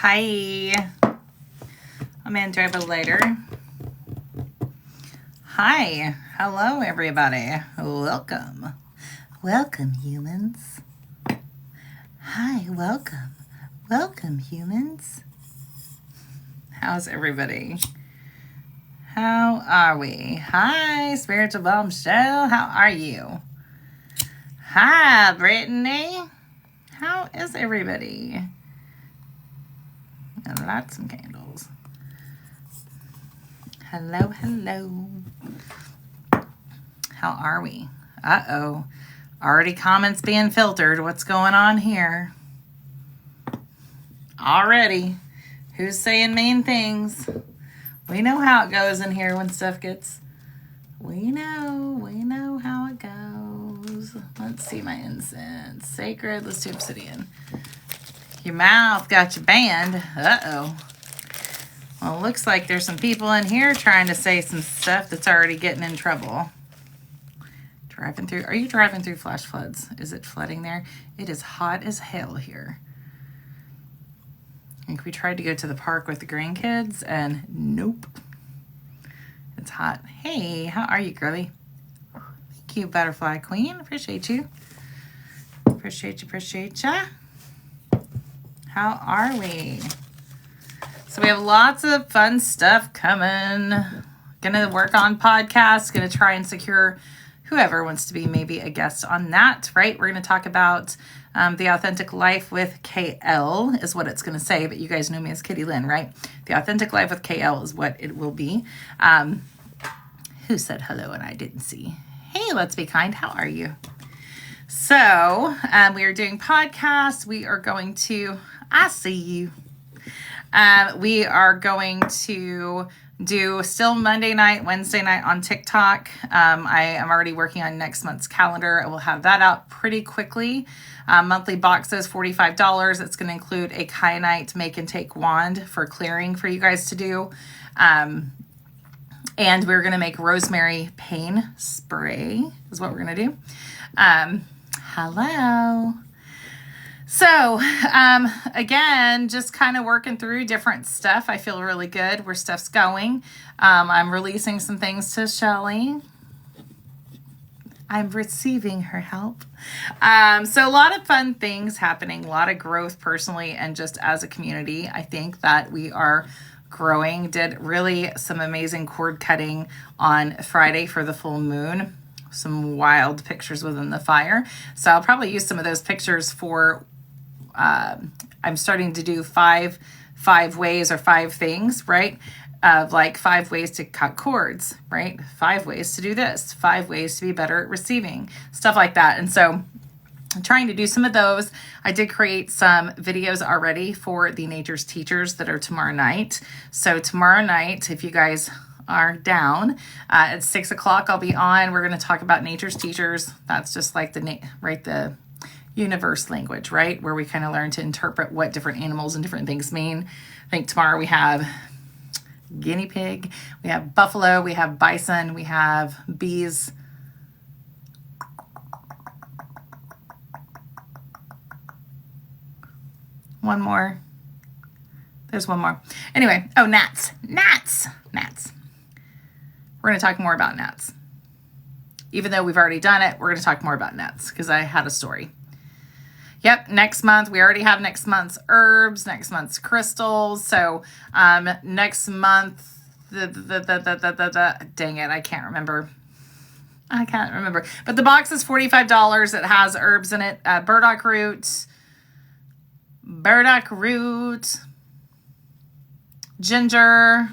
Hi. I'm going to drive a lighter. Hi. Hello, everybody. Welcome. Welcome, humans. Hi, welcome. Welcome, humans. How's everybody? How are we? Hi, Spiritual Bombshell. How are you? Hi, Brittany. How is everybody? And light some candles. Hello, hello. How are we? Uh-oh. Already comments being filtered. What's going on here? Already. Who's saying mean things? We know how it goes in here when stuff gets... We know how it goes. Let's see my incense. Sacred, let's do obsidian. Your mouth got you banned. Uh-oh. Well, it looks like there's some people in here trying to say some stuff that's already getting in trouble. Driving through. Are you driving through flash floods? Is it flooding there? It is hot as hell here. I think we tried to go to the park with the grandkids and nope. It's hot. Hey, how are you, girlie? Thank you, Butterfly Queen. Appreciate you. Appreciate ya. How are we? So we have lots of fun stuff coming. Gonna work on podcasts. Gonna try and secure whoever wants to be maybe a guest on that, right? We're gonna talk about the authentic life with KL is what it's gonna say, but you guys know me as Kitty Lynn, right? The authentic life with KL is what it will be. Who said hello and I didn't see? Hey, let's be kind. How are you? So we are doing podcasts. We are going to, I see you. We are going to do still Monday night, Wednesday night on TikTok. I am already working on next month's calendar. I will have that out pretty quickly. Monthly boxes, $45. It's going to include a kyanite make and take wand for clearing for you guys to do. And we're going to make rosemary pain spray is what we're going to do. Hello. So, again, just kind of working through different stuff. I feel really good where stuff's going. I'm releasing some things to Shelly. I'm receiving her help. So a lot of fun things happening, a lot of growth personally and just as a community. I think that we are growing. Did really some amazing cord cutting on Friday for the full moon. Some wild pictures within the fire. So I'll probably use some of those pictures for, I'm starting to do five ways or 5 things, right? Of like 5 ways to cut cords, right? 5 ways to do this, 5 ways to be better at receiving, stuff like that. And so I'm trying to do some of those. I did create some videos already for the Nature's Teachers that are tomorrow night. So tomorrow night, if you guys are down, at 6 o'clock, I'll be on. We're going to talk about Nature's Teachers. That's just like the universe language, right? Where we kind of learn to interpret what different animals and different things mean. I think tomorrow we have guinea pig, we have buffalo, we have bison, we have bees. One more. There's one more. Anyway, gnats. We're going to talk more about gnats. Even though we've already done it, we're going to talk more about gnats because I had a story. Yep, next month, we already have next month's herbs, next month's crystals. So next month, dang it, I can't remember. But the box is $45. It has herbs in it, burdock root, ginger,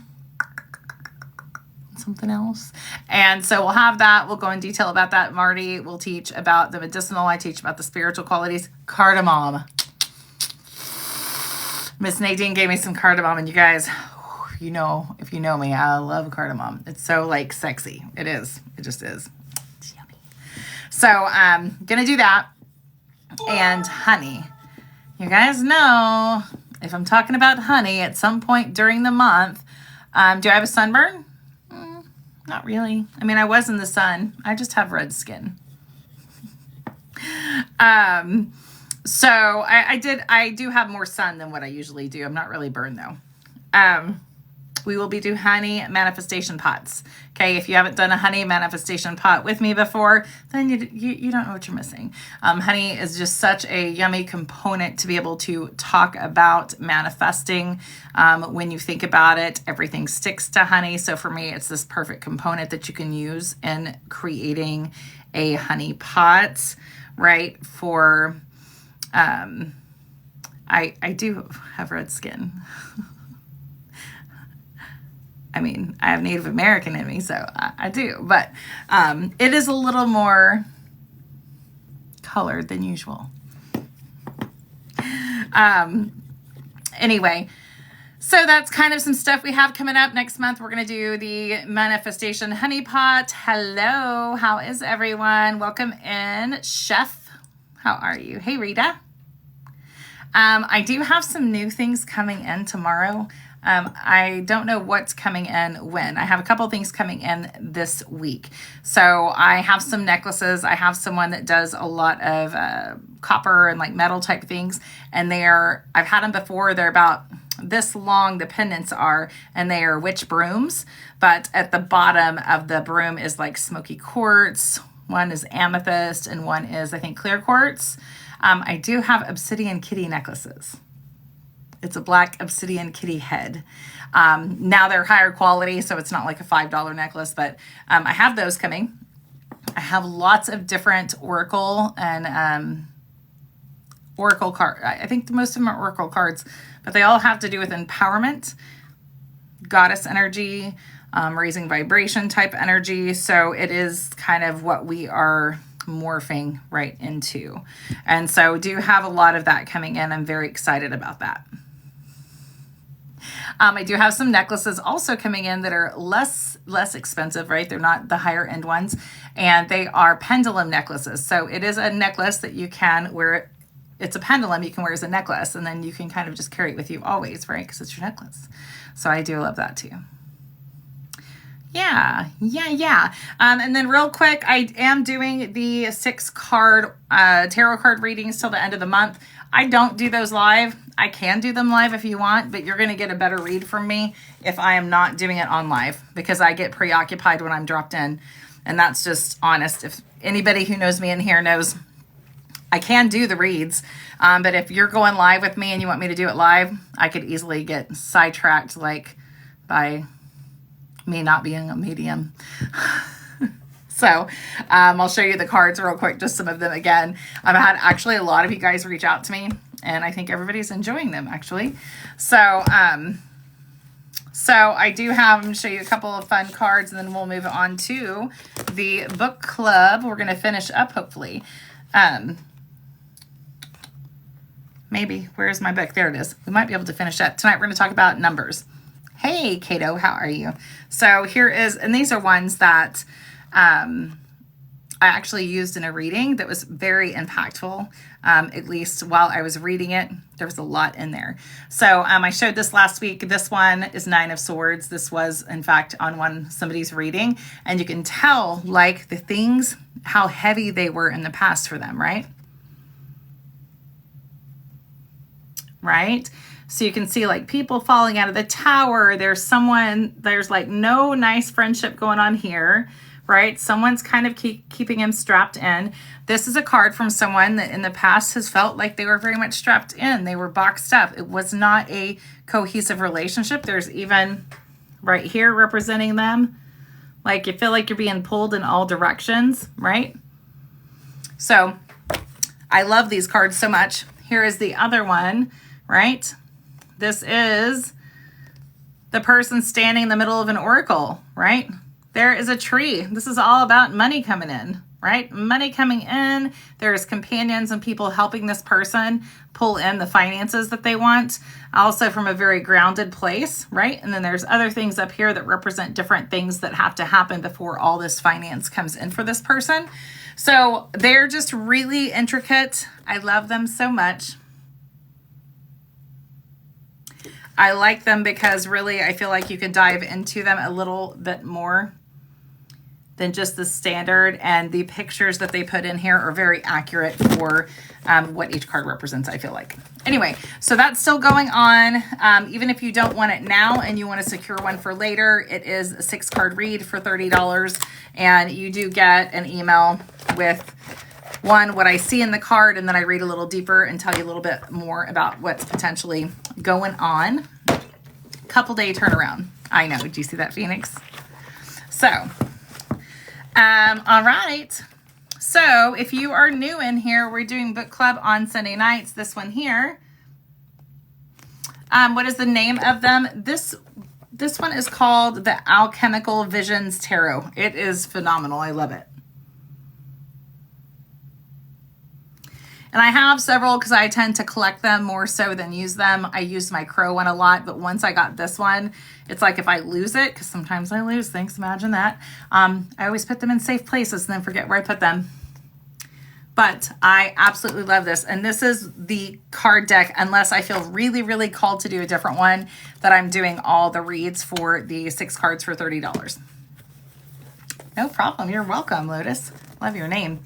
something else. And so we'll have that. We'll go in detail about that. Marty will teach about the medicinal. I teach about the spiritual qualities. Cardamom. Miss Nadine gave me some cardamom, and you guys, you know, if you know me, I love cardamom. It's so like sexy. It is. It just is. It's yummy. So I'm gonna do that. And honey. You guys know if I'm talking about honey at some point during the month, do I have a sunburn? Not really. I mean, I was in the sun. I just have red skin. So I do have more sun than what I usually do. I'm not really burned though. We will be doing honey manifestation pots. Okay, if you haven't done a honey manifestation pot with me before, then you don't know what you're missing. Honey is just such a yummy component to be able to talk about manifesting. When you think about it, everything sticks to honey. So for me, it's this perfect component that you can use in creating a honey pot, right? For I do have red skin. I mean, I have Native American in me, so I do. But it is a little more colored than usual. Anyway, so that's kind of some stuff we have coming up. Next month, we're going to do the Manifestation Honey Pot. Hello, how is everyone? Welcome in. Chef, how are you? Hey, Rita. I do have some new things coming in tomorrow. I don't know what's coming in when. I have a couple things coming in this week. So I have some necklaces. I have someone that does a lot of copper and like metal type things. And I've had them before. They're about this long, the pendants are, and they are witch brooms. But at the bottom of the broom is like smoky quartz. One is amethyst and one is, I think, clear quartz. I do have obsidian kitty necklaces. It's a black obsidian kitty head. Now they're higher quality, so it's not like a $5 necklace, but I have those coming. I have lots of different oracle and oracle cards. I think most of them are oracle cards, but they all have to do with empowerment, goddess energy, raising vibration type energy. So it is kind of what we are morphing right into. And so do have a lot of that coming in. I'm very excited about that. I do have some necklaces also coming in that are less expensive, right? They're not the higher end ones, and they are pendulum necklaces. So it is a necklace that you can wear. It's a pendulum you can wear as a necklace, and then you can kind of just carry it with you always, right? Because it's your necklace. So I do love that too. Yeah. And then real quick, I am doing the 6 card tarot card readings till the end of the month. I don't do those live. I can do them live if you want, but you're going to get a better read from me if I am not doing it on live, because I get preoccupied when I'm dropped in. And that's just honest. If anybody who knows me in here knows, I can do the reads. But if you're going live with me and you want me to do it live, I could easily get sidetracked, like by me not being a medium. So I'll show you the cards real quick, just some of them again. I've had actually a lot of you guys reach out to me, and I think everybody's enjoying them actually. So I do have them show you a couple of fun cards, and then we'll move on to the book club. We're going to finish up hopefully. Maybe, where's my book? There it is. We might be able to finish up. Tonight we're going to talk about numbers. Hey, Kato, how are you? So here is, and these are ones that I actually used in a reading that was very impactful. At least while I was reading it, there was a lot in there. So I showed this last week. This one is 9 of Swords. This was, in fact, on somebody's reading. And you can tell, like, the things, how heavy they were in the past for them, right? Right? So you can see like people falling out of the tower. There's like no nice friendship going on here, right? Someone's kind of keeping him strapped in. This is a card from someone that in the past has felt like they were very much strapped in. They were boxed up. It was not a cohesive relationship. There's even right here representing them. Like you feel like you're being pulled in all directions, right? So I love these cards so much. Here is the other one, right? This is the person standing in the middle of an oracle, right? There is a tree. This is all about money coming in, right? Money coming in. There's companions and people helping this person pull in the finances that they want, also from a very grounded place, right? And then there's other things up here that represent different things that have to happen before all this finance comes in for this person. So they're just really intricate. I love them so much. I like them because really I feel like you can dive into them a little bit more than just the standard, and the pictures that they put in here are very accurate for what each card represents, I feel like. Anyway, so that's still going on. Even if you don't want it now and you want to secure one for later, it is a 6-card read for $30, and you do get an email with what I see in the card, and then I read a little deeper and tell you a little bit more about what's potentially going on. Couple day turnaround. I know. Do you see that, Phoenix? So, all right. So if you are new in here, we're doing book club on Sunday nights. This one here. What is the name of them? This one is called the Alchemical Visions Tarot. It is phenomenal. I love it. And I have several because I tend to collect them more so than use them. I use my Crow one a lot, but once I got this one, it's like if I lose it, because sometimes I lose things, imagine that. I always put them in safe places and then forget where I put them. But I absolutely love this. And this is the card deck, unless I feel really, really called to do a different one, that I'm doing all the reads for the 6 cards for $30. No problem. You're welcome, Lotus. Love your name.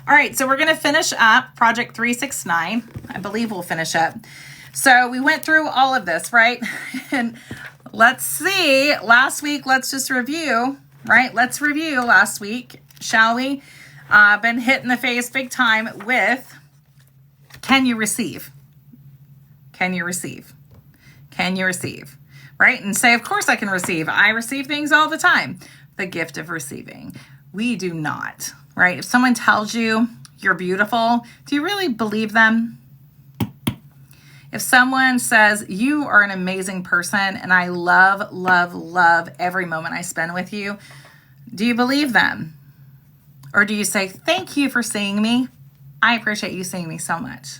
All right, so we're going to finish up Project 369. I believe we'll finish up. So we went through all of this, right? And let's see. Last week, let's just review, right? Let's review last week, shall we? Been hit in the face big time with, can you receive? Can you receive? Can you receive? Right? And say, of course I can receive. I receive things all the time. The gift of receiving. We do not. Right? If someone tells you you're beautiful, do you really believe them? If someone says you are an amazing person and I love, love, love every moment I spend with you, do you believe them? Or do you say, thank you for seeing me? I appreciate you seeing me so much.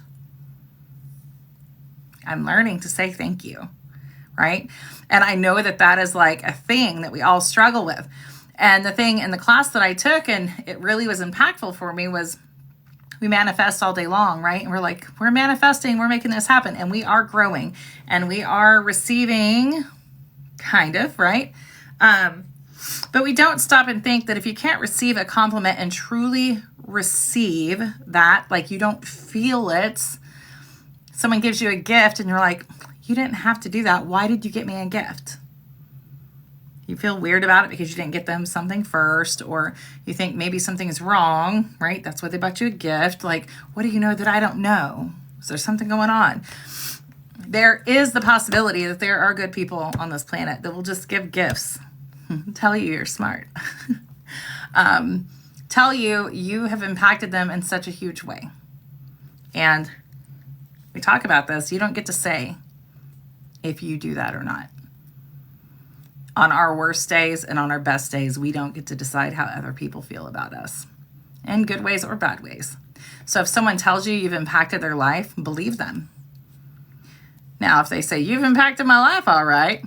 I'm learning to say thank you, right? And I know that that is like a thing that we all struggle with. And the thing in the class that I took, and it really was impactful for me, was we manifest all day long, right? And we're like, we're manifesting, we're making this happen, and we are growing, and we are receiving, kind of, right? But we don't stop and think that if you can't receive a compliment and truly receive that, like you don't feel it, someone gives you a gift and you're like, you didn't have to do that. Why did you get me a gift? You feel weird about it because you didn't get them something first, or you think maybe something is wrong, right? That's why they bought you a gift. Like, what do you know that I don't know? Is there something going on? There is the possibility that there are good people on this planet that will just give gifts, tell you you're smart, tell you you have impacted them in such a huge way. And we talk about this. You don't get to say if you do that or not. On our worst days and on our best days, we don't get to decide how other people feel about us, in good ways or bad ways. So if someone tells you you've impacted their life, believe them. Now, if they say you've impacted my life, all right,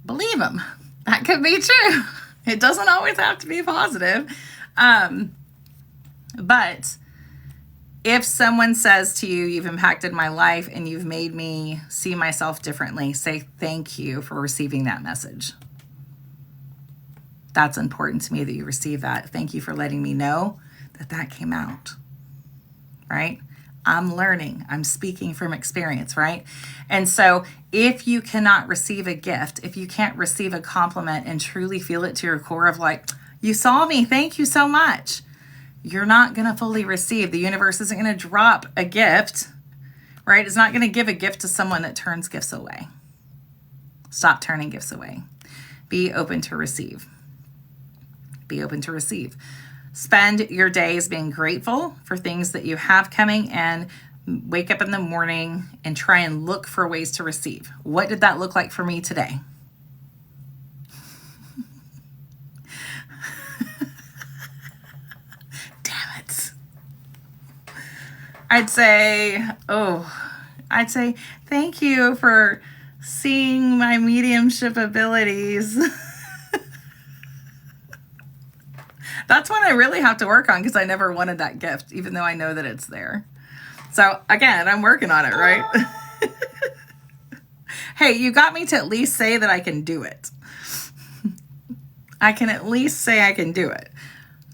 believe them. That could be true. It doesn't always have to be positive. But if someone says to you, you've impacted my life and you've made me see myself differently, say thank you for receiving that message. That's important to me that you receive that. Thank you for letting me know that that came out, right? I'm learning. I'm speaking from experience, right? And so if you cannot receive a gift, if you can't receive a compliment and truly feel it to your core of like, you saw me, thank you so much, you're not going to fully receive. The universe isn't going to drop a gift, right? It's not going to give a gift to someone that turns gifts away. Stop turning gifts away. Be open to receive. Be open to receive. Spend your days being grateful for things that you have coming, and wake up in the morning and try and look for ways to receive. What did that look like for me today? Damn it. I'd say, thank you for seeing my mediumship abilities. That's one I really have to work on because I never wanted that gift, even though I know that it's there. So again, I'm working on it, right? Hey, you got me to at least say that I can do it. I can at least say I can do it.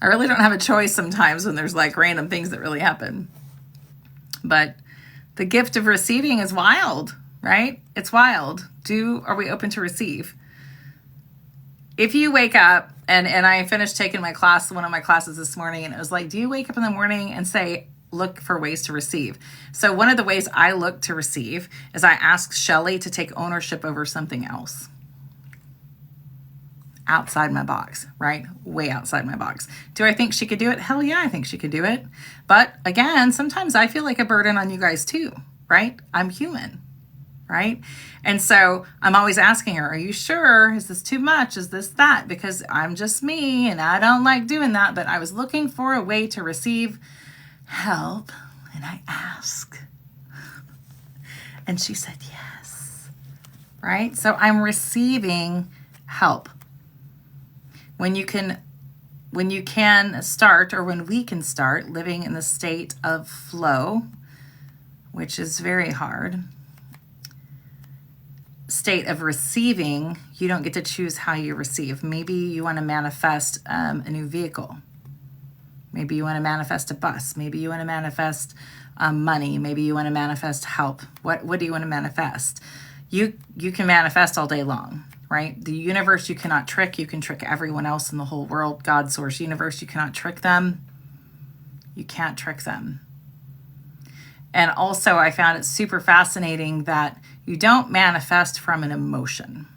I really don't have a choice sometimes when there's like random things that really happen. But the gift of receiving is wild, right? It's wild. Are we open to receive? If you wake up, and I finished taking one of my classes this morning, and it was like, do you wake up in the morning and say, look for ways to receive? So one of the ways I look to receive is I ask Shelly to take ownership over something else. Outside my box, right? Way outside my box. Do I think she could do it? Hell yeah, I think she could do it. But again, sometimes I feel like a burden on you guys too, right? I'm human, right? And so I'm always asking her, are you sure? Is this too much? Is this that? Because I'm just me and I don't like doing that. But I was looking for a way to receive help, and I asked. And she said yes, right? So I'm receiving help. When you can start, or when we can start living in the state of flow, which is very hard, state of receiving, you don't get to choose how you receive. Maybe you want to manifest a new vehicle. Maybe you want to manifest a bus. Maybe you want to manifest money. Maybe you want to manifest help. What do you want to manifest? You can manifest all day long, right? The universe you cannot trick. You can trick everyone else in the whole world. God, source, universe, you cannot trick them. You can't trick them. And also, I found it super fascinating that you don't manifest from an emotion.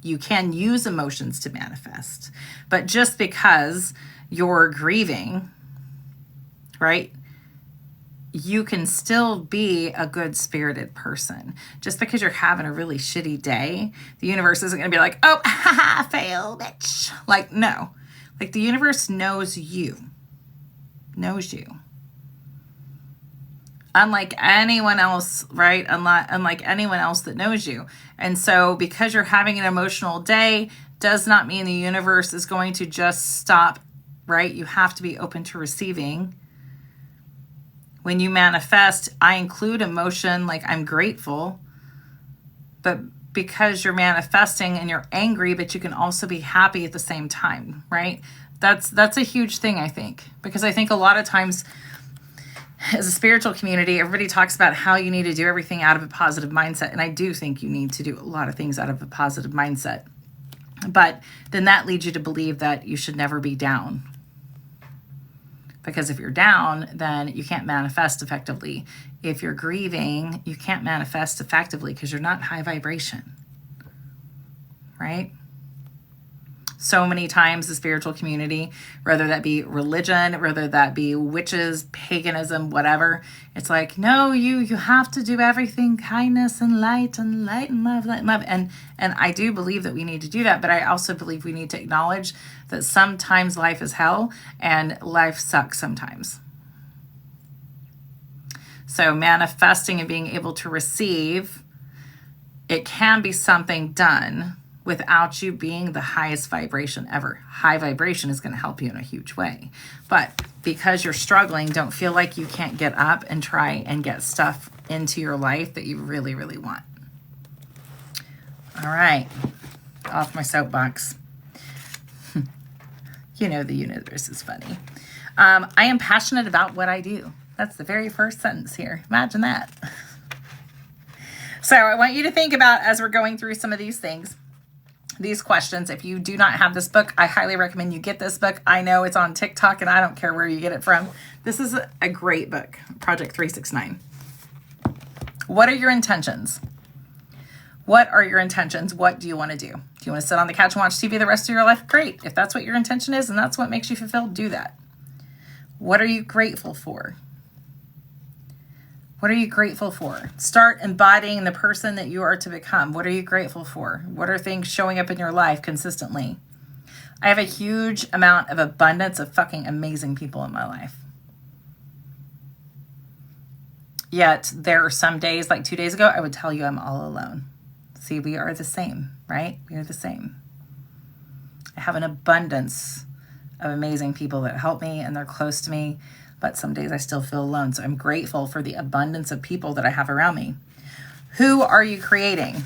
You can use emotions to manifest. But just because you're grieving, right, you can still be a good-spirited person. Just because you're having a really shitty day, the universe isn't going to be like, oh, haha, fail, bitch. Like, no. Like, the universe knows you. Knows you. Unlike anyone else, right? Unlike anyone else that knows you. And so because you're having an emotional day does not mean the universe is going to just stop, right? You have to be open to receiving. When you manifest, I include emotion, like I'm grateful. But because you're manifesting and you're angry, but you can also be happy at the same time, right? That's a huge thing, I think. Because I think a lot of times, as a spiritual community, everybody talks about how you need to do everything out of a positive mindset. And I do think you need to do a lot of things out of a positive mindset. But then that leads you to believe that you should never be down. Because if you're down, then you can't manifest effectively. If you're grieving, you can't manifest effectively because you're not high vibration. Right? So many times the spiritual community, whether that be religion, whether that be witches, paganism, whatever, it's like, no, you have to do everything kindness and light and love, light and love. And I do believe that we need to do that, but I also believe we need to acknowledge that sometimes life is hell and life sucks sometimes. So manifesting and being able to receive, it can be something done without you being the highest vibration ever. High vibration is going to help you in a huge way. But because you're struggling, don't feel like you can't get up and try and get stuff into your life that you really, really want. All right. Off my soapbox. You know the universe is funny. I am passionate about what I do. That's the very first sentence here. Imagine that. So I want you to think about, as we're going through some of these things, these questions. If you do not have this book, I highly recommend you get this book. I know it's on TikTok and I don't care where you get it from. This is a great book, Project 369. What are your intentions? What are your intentions? What do you want to do? Do you want to sit on the couch and watch TV the rest of your life? Great. If that's what your intention is and that's what makes you fulfilled, do that. What are you grateful for? What are you grateful for? Start embodying the person that you are to become. What are you grateful for? What are things showing up in your life consistently? I have a huge amount of abundance of fucking amazing people in my life. Yet there are some days, like 2 days ago, I would tell you I'm all alone. See, we are the same, right? We are the same. I have an abundance of amazing people that help me and they're close to me. But some days I still feel alone. So I'm grateful for the abundance of people that I have around me. Who are you creating?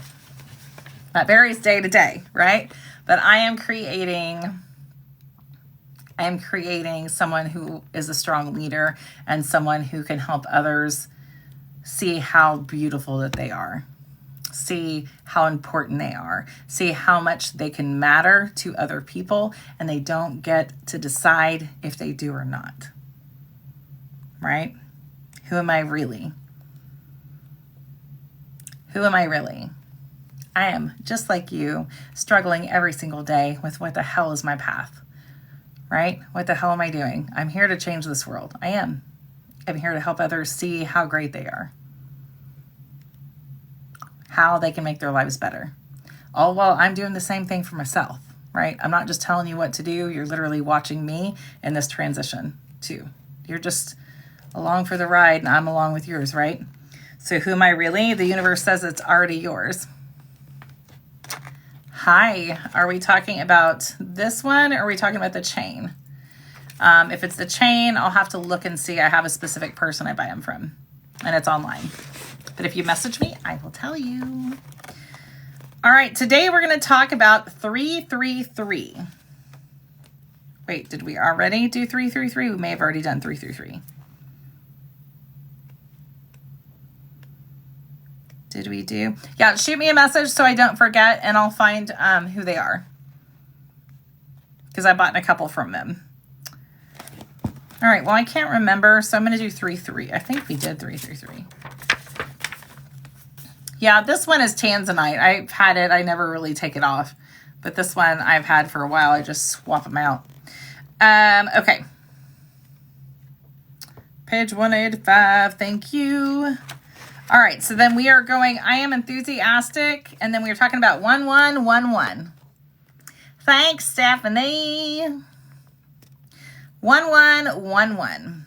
That varies day to day, right? But I am creating I am creating someone who is a strong leader and someone who can help others see how beautiful that they are, see how important they are, see how much they can matter to other people, and they don't get to decide if they do or not. Right? Who am I really? Who am I really? I am just like you, struggling every single day with what the hell is my path, right? What the hell am I doing? I'm here to change this world. I am. I'm here to help others see how great they are, how they can make their lives better. All while I'm doing the same thing for myself, right? I'm not just telling you what to do. You're literally watching me in this transition too. You're just along for the ride and I'm along with yours, right? So who am I really? The universe says it's already yours. Hi, are we talking about this one or are we talking about the chain? If it's the chain, I'll have to look and see. I have a specific person I buy them from and it's online. But if you message me, I will tell you. All right, today we're going to talk about 333. Wait, did we already do 333? We may have already done 333. Did we do? Yeah, shoot me a message so I don't forget and I'll find who they are. Because I bought a couple from them. All right, well, I can't remember, so I'm going to do 333. I think we did 333. Yeah, this one is Tanzanite. I've had it. I never really take it off. But this one I've had for a while. I just swap them out. Okay. Page 185. Thank you. All right, so then we are going, I am enthusiastic, and then we are talking about 1111. Thanks, Stephanie. 1111.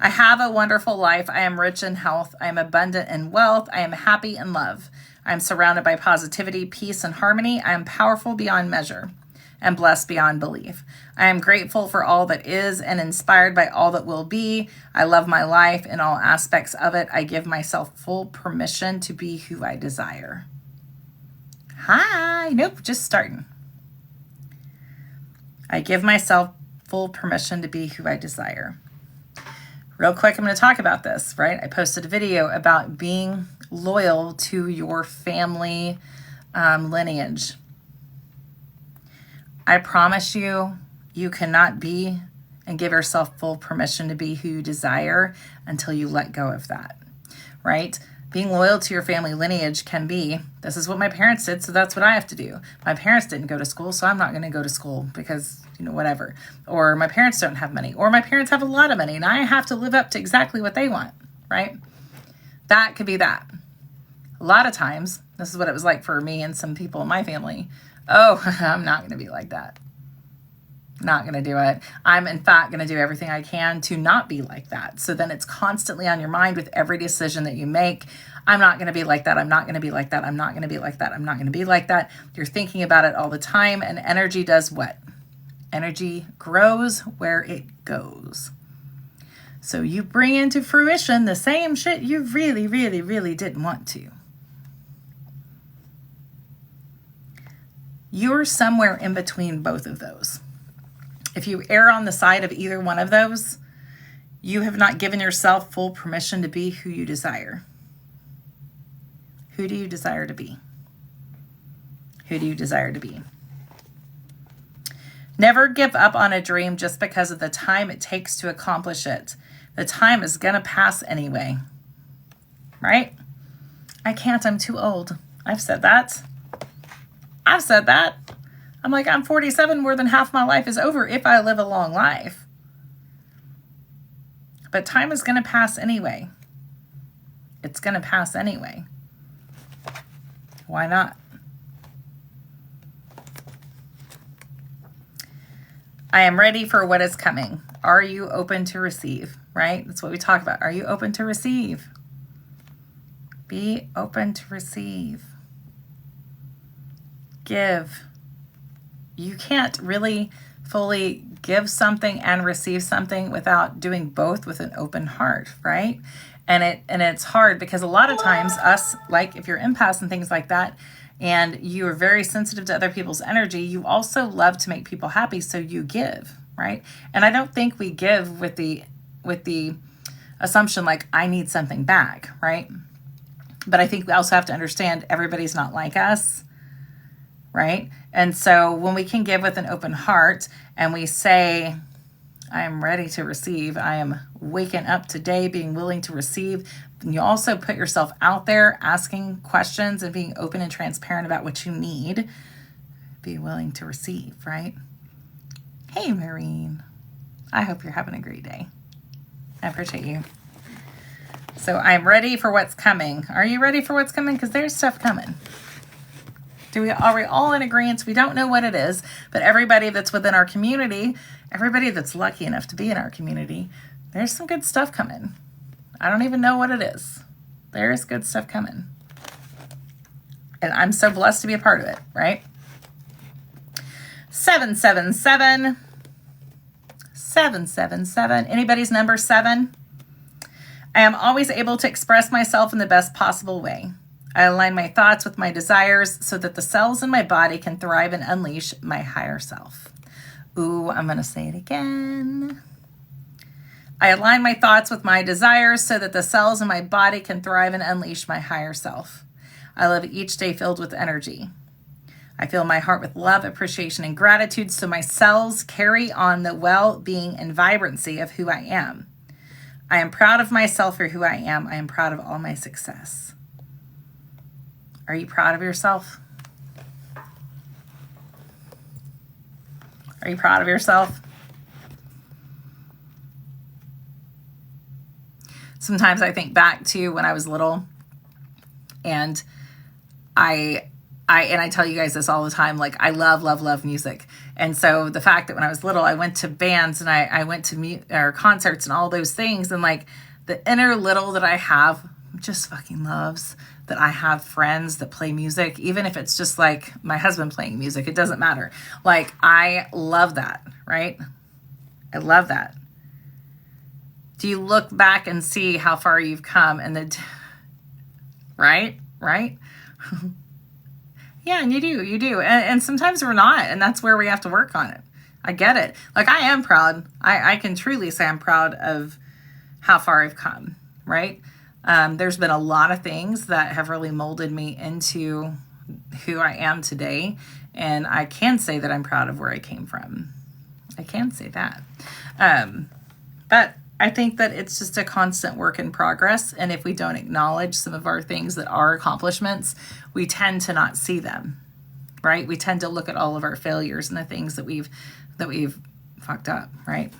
I have a wonderful life. I am rich in health. I am abundant in wealth. I am happy in love. I am surrounded by positivity, peace, and harmony. I am powerful beyond measure and blessed beyond belief. I am grateful for all that is and inspired by all that will be. I love my life in all aspects of it. I give myself full permission to be who I desire. Hi. Nope, just starting. I give myself full permission to be who I desire. Real quick, I'm going to talk about this, right? I posted a video about being loyal to your family lineage. I promise you, you cannot be and give yourself full permission to be who you desire until you let go of that, right? Being loyal to your family lineage can be, this is what my parents did, so that's what I have to do. My parents didn't go to school, so I'm not going to go to school because, whatever. Or my parents don't have money. Or my parents have a lot of money, and I have to live up to exactly what they want, right? That could be that. A lot of times, this is what it was like for me and some people in my family. Oh, I'm not going to be like that. Not going to do it. I'm, in fact, going to do everything I can to not be like that. So then it's constantly on your mind with every decision that you make. I'm not going to be like that. I'm not going to be like that. I'm not going to be like that. I'm not going to be like that. You're thinking about it all the time. And energy does what? Energy grows where it goes. So you bring into fruition the same shit you really, really, really didn't want to. You're somewhere in between both of those. If you err on the side of either one of those, you have not given yourself full permission to be who you desire. Who do you desire to be? Who do you desire to be? Never give up on a dream just because of the time it takes to accomplish it. The time is going to pass anyway. Right? I can't. I'm too old. I've said that. I'm like, I'm 47. More than half my life is over if I live a long life. But time is going to pass anyway. It's going to pass anyway. Why not? I am ready for what is coming. Are you open to receive? Right? That's what we talk about. Are you open to receive? Be open to receive. Give. You can't really fully give something and receive something without doing both with an open heart, right? And it's hard because a lot of times us, like if you're empaths and things like that, and you are very sensitive to other people's energy, you also love to make people happy, so you give, right? And I don't think we give with the assumption like I need something back, right? But I think we also have to understand everybody's not like us, right? And so when we can give with an open heart and we say, I am ready to receive, I am waking up today being willing to receive, and you also put yourself out there asking questions and being open and transparent about what you need, be willing to receive, right? Hey, Maureen. I hope you're having a great day. I appreciate you. So I'm ready for what's coming. Are you ready for what's coming? Because there's stuff coming. Are we all in agreement? We don't know what it is, but everybody that's within our community, everybody that's lucky enough to be in our community, there's some good stuff coming. I don't even know what it is. There's good stuff coming. And I'm so blessed to be a part of it, right? 777. 777. Anybody's number 7? I am always able to express myself in the best possible way. I align my thoughts with my desires so that the cells in my body can thrive and unleash my higher self. Ooh, I'm going to say it again. I align my thoughts with my desires so that the cells in my body can thrive and unleash my higher self. I live each day filled with energy. I fill my heart with love, appreciation, and gratitude so my cells carry on the well-being and vibrancy of who I am. I am proud of myself for who I am. I am proud of all my success. Are you proud of yourself? Are you proud of yourself? Sometimes I think back to when I was little, and I tell you guys this all the time, like I love music. And so the fact that when I was little, I went to bands and I went to concerts and all those things. And like the inner little that I have just fucking loves that I have friends that play music, even if it's just like my husband playing music, it doesn't matter. Like I love that, right? I love that. Do you look back and see how far you've come and right? Yeah, and you do. And sometimes we're not, and that's where we have to work on it. I get it. Like, I am proud. I can truly say I'm proud of how far I've come, right? There's been a lot of things that have really molded me into who I am today, and I can say that I'm proud of where I came from. I can say that. But I think that it's just a constant work in progress. And if we don't acknowledge some of our things that are accomplishments, we tend to not see them, right? We tend to look at all of our failures and the things that we've fucked up, right?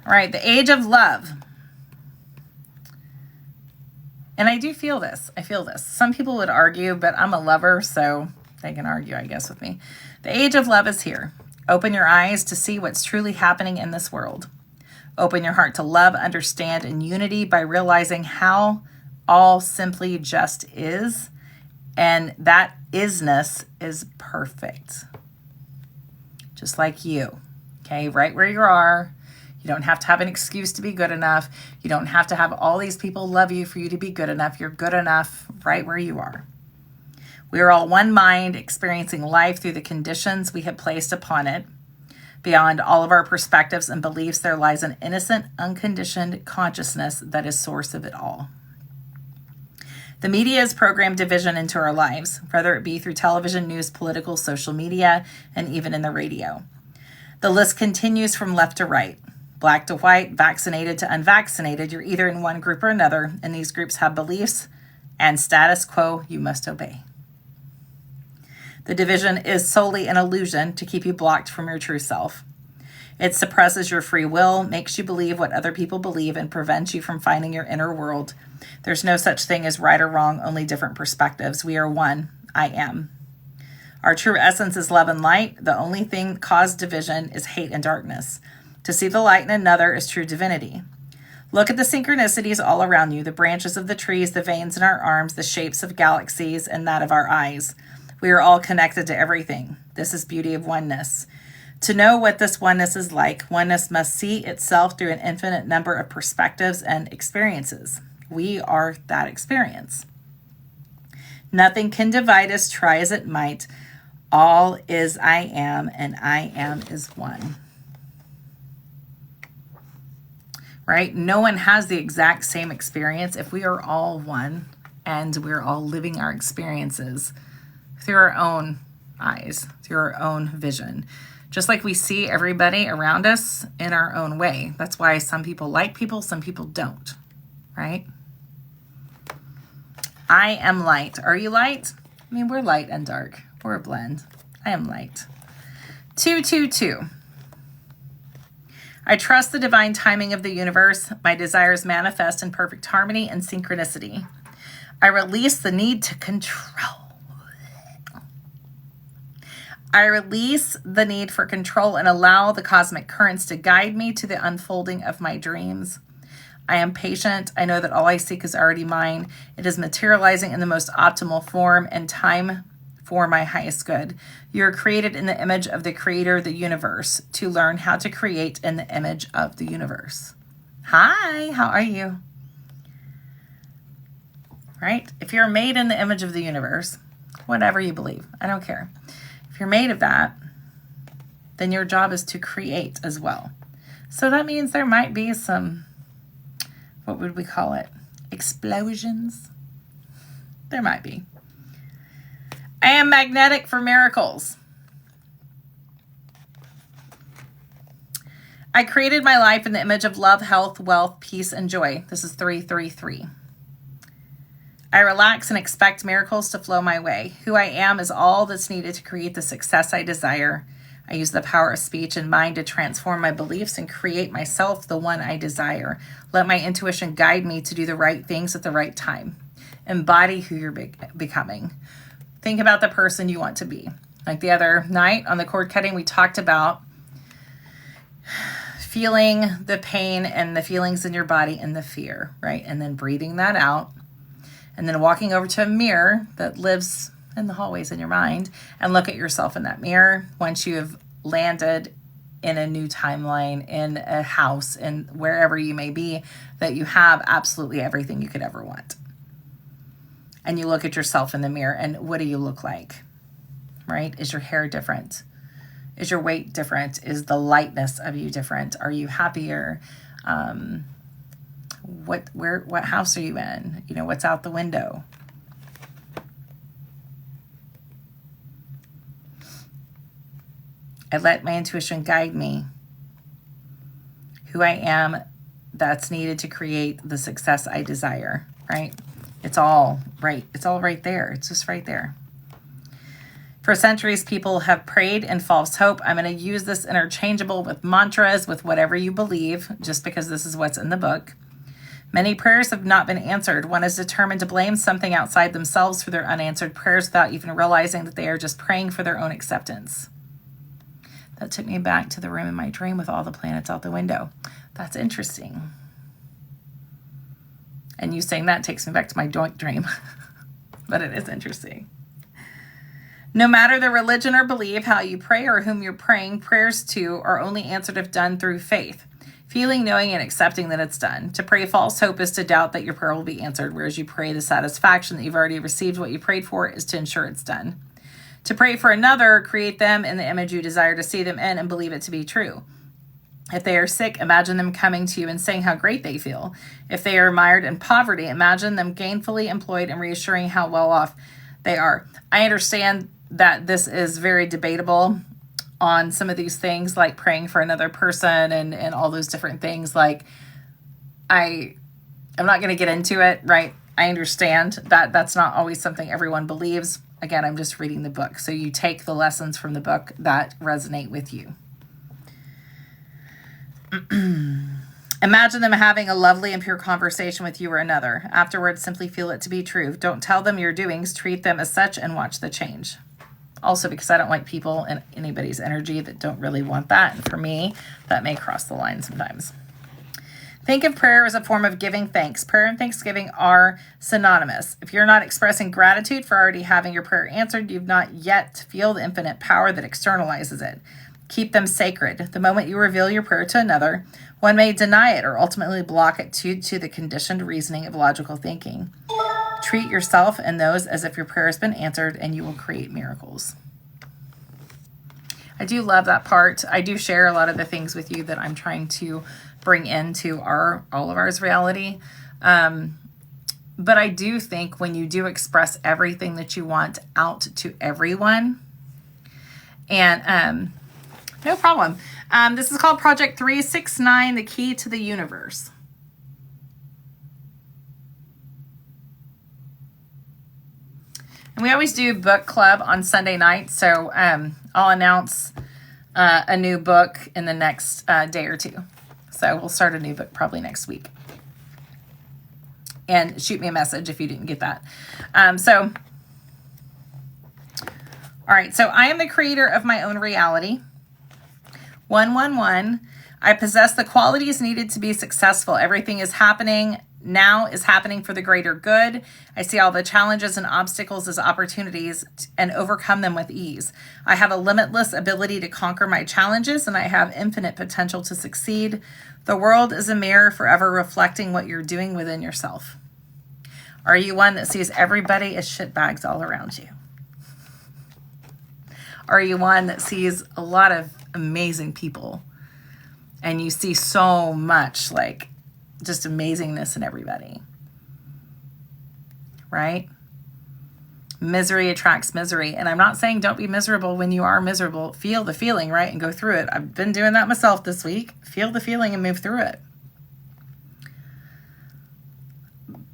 All right, the age of love. And I do feel this. I feel this. Some people would argue, but I'm a lover, so they can argue, I guess, with me. The age of love is here. Open your eyes to see what's truly happening in this world. Open your heart to love, understand, and unity by realizing how all simply just is, and that isness is perfect. Just like you, okay? Right where you are. You don't have to have an excuse to be good enough. You don't have to have all these people love you for you to be good enough. You're good enough right where you are. We are all one mind, experiencing life through the conditions we have placed upon it. Beyond all of our perspectives and beliefs, there lies an innocent, unconditioned consciousness that is source of it all. The media has programmed division into our lives, whether it be through television, news, political, social media, and even in the radio. The list continues from left to right. Black to white, vaccinated to unvaccinated, you're either in one group or another, and these groups have beliefs and status quo you must obey. The division is solely an illusion to keep you blocked from your true self. It suppresses your free will, makes you believe what other people believe, and prevents you from finding your inner world. There's no such thing as right or wrong, only different perspectives. We are one. I am. Our true essence is love and light. The only thing that causes division is hate and darkness. To see the light in another is true divinity. Look at the synchronicities all around you, the branches of the trees, the veins in our arms, the shapes of galaxies, and that of our eyes. We are all connected to everything. This is beauty of oneness. To know what this oneness is like, oneness must see itself through an infinite number of perspectives and experiences. We are that experience. Nothing can divide us, try as it might. All is I am, and I am is one. Right? No one has the exact same experience. If we are all one and we're all living our experiences through our own eyes, through our own vision, just like we see everybody around us in our own way. That's why some people like people, some people don't, right? I am light. Are you light? I mean, we're light and dark. We're a blend. I am light. 222. I trust the divine timing of the universe. My desires manifest in perfect harmony and synchronicity. I release the need to control. I release the need for control and allow the cosmic currents to guide me to the unfolding of my dreams. I am patient. I know that all I seek is already mine. It is materializing in the most optimal form and time for my highest good. You are created in the image of the creator, the universe, to learn how to create in the image of the universe. Hi, how are you? Right? If you're made in the image of the universe, whatever you believe, I don't care. If you're made of that, then your job is to create as well. So that means there might be some, what would we call it? Explosions? There might be. I am magnetic for miracles. I created my life in the image of love, health, wealth, peace, and joy. This is 333. I relax and expect miracles to flow my way. Who I am is all that's needed to create the success I desire. I use the power of speech and mind to transform my beliefs and create myself the one I desire. Let my intuition guide me to do the right things at the right time. Embody who you're becoming. Think about the person you want to be. Like the other night on the cord cutting, we talked about feeling the pain and the feelings in your body and the fear, right? And then breathing that out. And then walking over to a mirror that lives in the hallways in your mind and look at yourself in that mirror once you have landed in a new timeline, in a house, in wherever you may be, that you have absolutely everything you could ever want. And you look at yourself in the mirror and what do you look like, right? Is your hair different? Is your weight different? Is the lightness of you different? Are you happier? What house are you in? You know, what's out the window? I let my intuition guide me. Who I am, that's needed to create the success I desire, right? It's all right. It's all right there. It's just right there. For centuries, people have prayed in false hope. I'm going to use this interchangeable with mantras, with whatever you believe, just because this is what's in the book. Many prayers have not been answered. One is determined to blame something outside themselves for their unanswered prayers without even realizing that they are just praying for their own acceptance. That took me back to the room in my dream with all the planets out the window. That's interesting. And you saying that takes me back to my joint dream. But it is interesting. No matter the religion or belief, how you pray or whom you're praying prayers to are only answered if done through faith. Feeling, knowing, and accepting that it's done. To pray false hope is to doubt that your prayer will be answered, whereas you pray the satisfaction that you've already received what you prayed for is to ensure it's done. To pray for another, create them in the image you desire to see them in and believe it to be true. If they are sick, imagine them coming to you and saying how great they feel. If they are mired in poverty, imagine them gainfully employed and reassuring how well off they are. I understand that this is very debatable on some of these things, like praying for another person and all those different things. Like, I'm not going to get into it, right? I understand that that's not always something everyone believes. Again, I'm just reading the book. So you take the lessons from the book that resonate with you. Imagine them having a lovely and pure conversation with you or another. Afterwards, simply feel it to be true. Don't tell them your doings. Treat them as such and watch the change. Also, because I don't like people and anybody's energy that don't really want that. And for me, that may cross the line sometimes. Think of prayer as a form of giving thanks. Prayer and thanksgiving are synonymous. If you're not expressing gratitude for already having your prayer answered, you've not yet feel the infinite power that externalizes it. Keep them sacred. The moment you reveal your prayer to another, one may deny it or ultimately block it due to the conditioned reasoning of logical thinking. Treat yourself and those as if your prayer has been answered, and you will create miracles. I do love that part. I do share a lot of the things with you that I'm trying to bring into all of ours reality. But I do think when you do express everything that you want out to everyone, and no problem. This is called Project 369, The Key to the Universe. And we always do book club on Sunday night, so I'll announce a new book in the next day or two. So we'll start a new book probably next week. And shoot me a message if you didn't get that. All right, so I am the creator of my own reality. 111, I possess the qualities needed to be successful. Everything is happening now is happening for the greater good. I see all the challenges and obstacles as opportunities and overcome them with ease. I have a limitless ability to conquer my challenges, and I have infinite potential to succeed. The world is a mirror forever reflecting what you're doing within yourself. Are you one that sees everybody as shitbags all around you? Are you one that sees a lot of amazing people and you see so much like just amazingness in everybody, right? Misery attracts misery. And I'm not saying don't be miserable when you are miserable. Feel the feeling, right? And go through it. I've been doing that myself this week. Feel the feeling and move through it.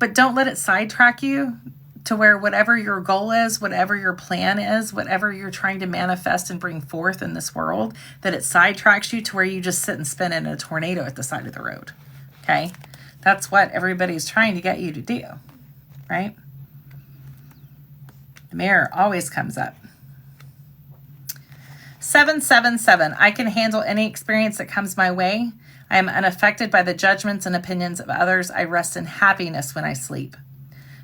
But don't let it sidetrack you to where whatever your goal is, whatever your plan is, whatever you're trying to manifest and bring forth in this world, that it sidetracks you to where you just sit and spin in a tornado at the side of the road. Okay? That's what everybody's trying to get you to do, right? The mirror always comes up. 777, I can handle any experience that comes my way. I am unaffected by the judgments and opinions of others. I rest in happiness when I sleep,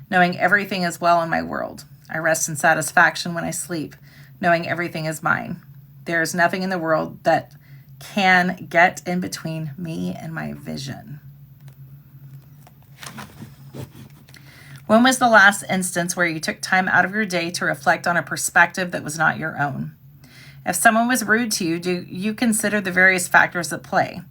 knowing everything is well in my world. I rest in satisfaction when I sleep, knowing everything is mine. There is nothing in the world that can get in between me and my vision. When was the last instance where you took time out of your day to reflect on a perspective that was not your own? If someone was rude to you, do you consider the various factors at play?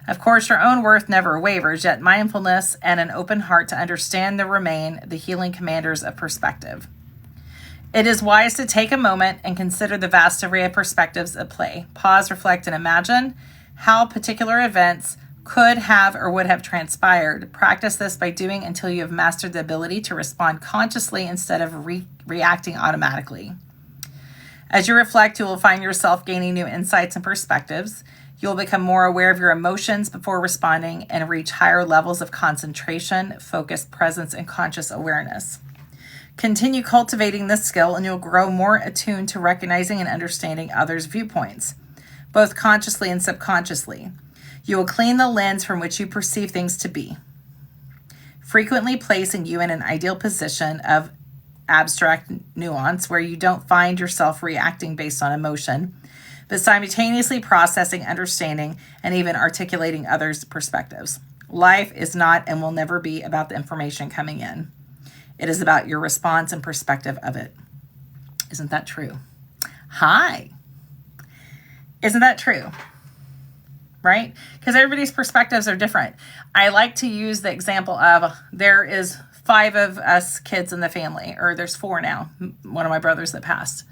Of course, your own worth never wavers, yet mindfulness and an open heart to understand remain the healing commanders of perspective. It is wise to take a moment and consider the vast array of perspectives at play. Pause, reflect, and imagine how particular events could have or would have transpired. Practice this by doing until you have mastered the ability to respond consciously instead of reacting automatically. As you reflect, you will find yourself gaining new insights and perspectives. You'll become more aware of your emotions before responding and reach higher levels of concentration, focus, presence, and conscious awareness. Continue cultivating this skill and you'll grow more attuned to recognizing and understanding others' viewpoints, both consciously and subconsciously. You will clean the lens from which you perceive things to be, frequently placing you in an ideal position of abstract nuance where you don't find yourself reacting based on emotion, but simultaneously processing, understanding, and even articulating others' perspectives. Life is not and will never be about the information coming in. It is about your response and perspective of it. Isn't that true? Hi. Isn't that true? Right? Because everybody's perspectives are different. I like to use the example of there is 5 of us kids in the family, or there's 4 now, one of my brothers that passed.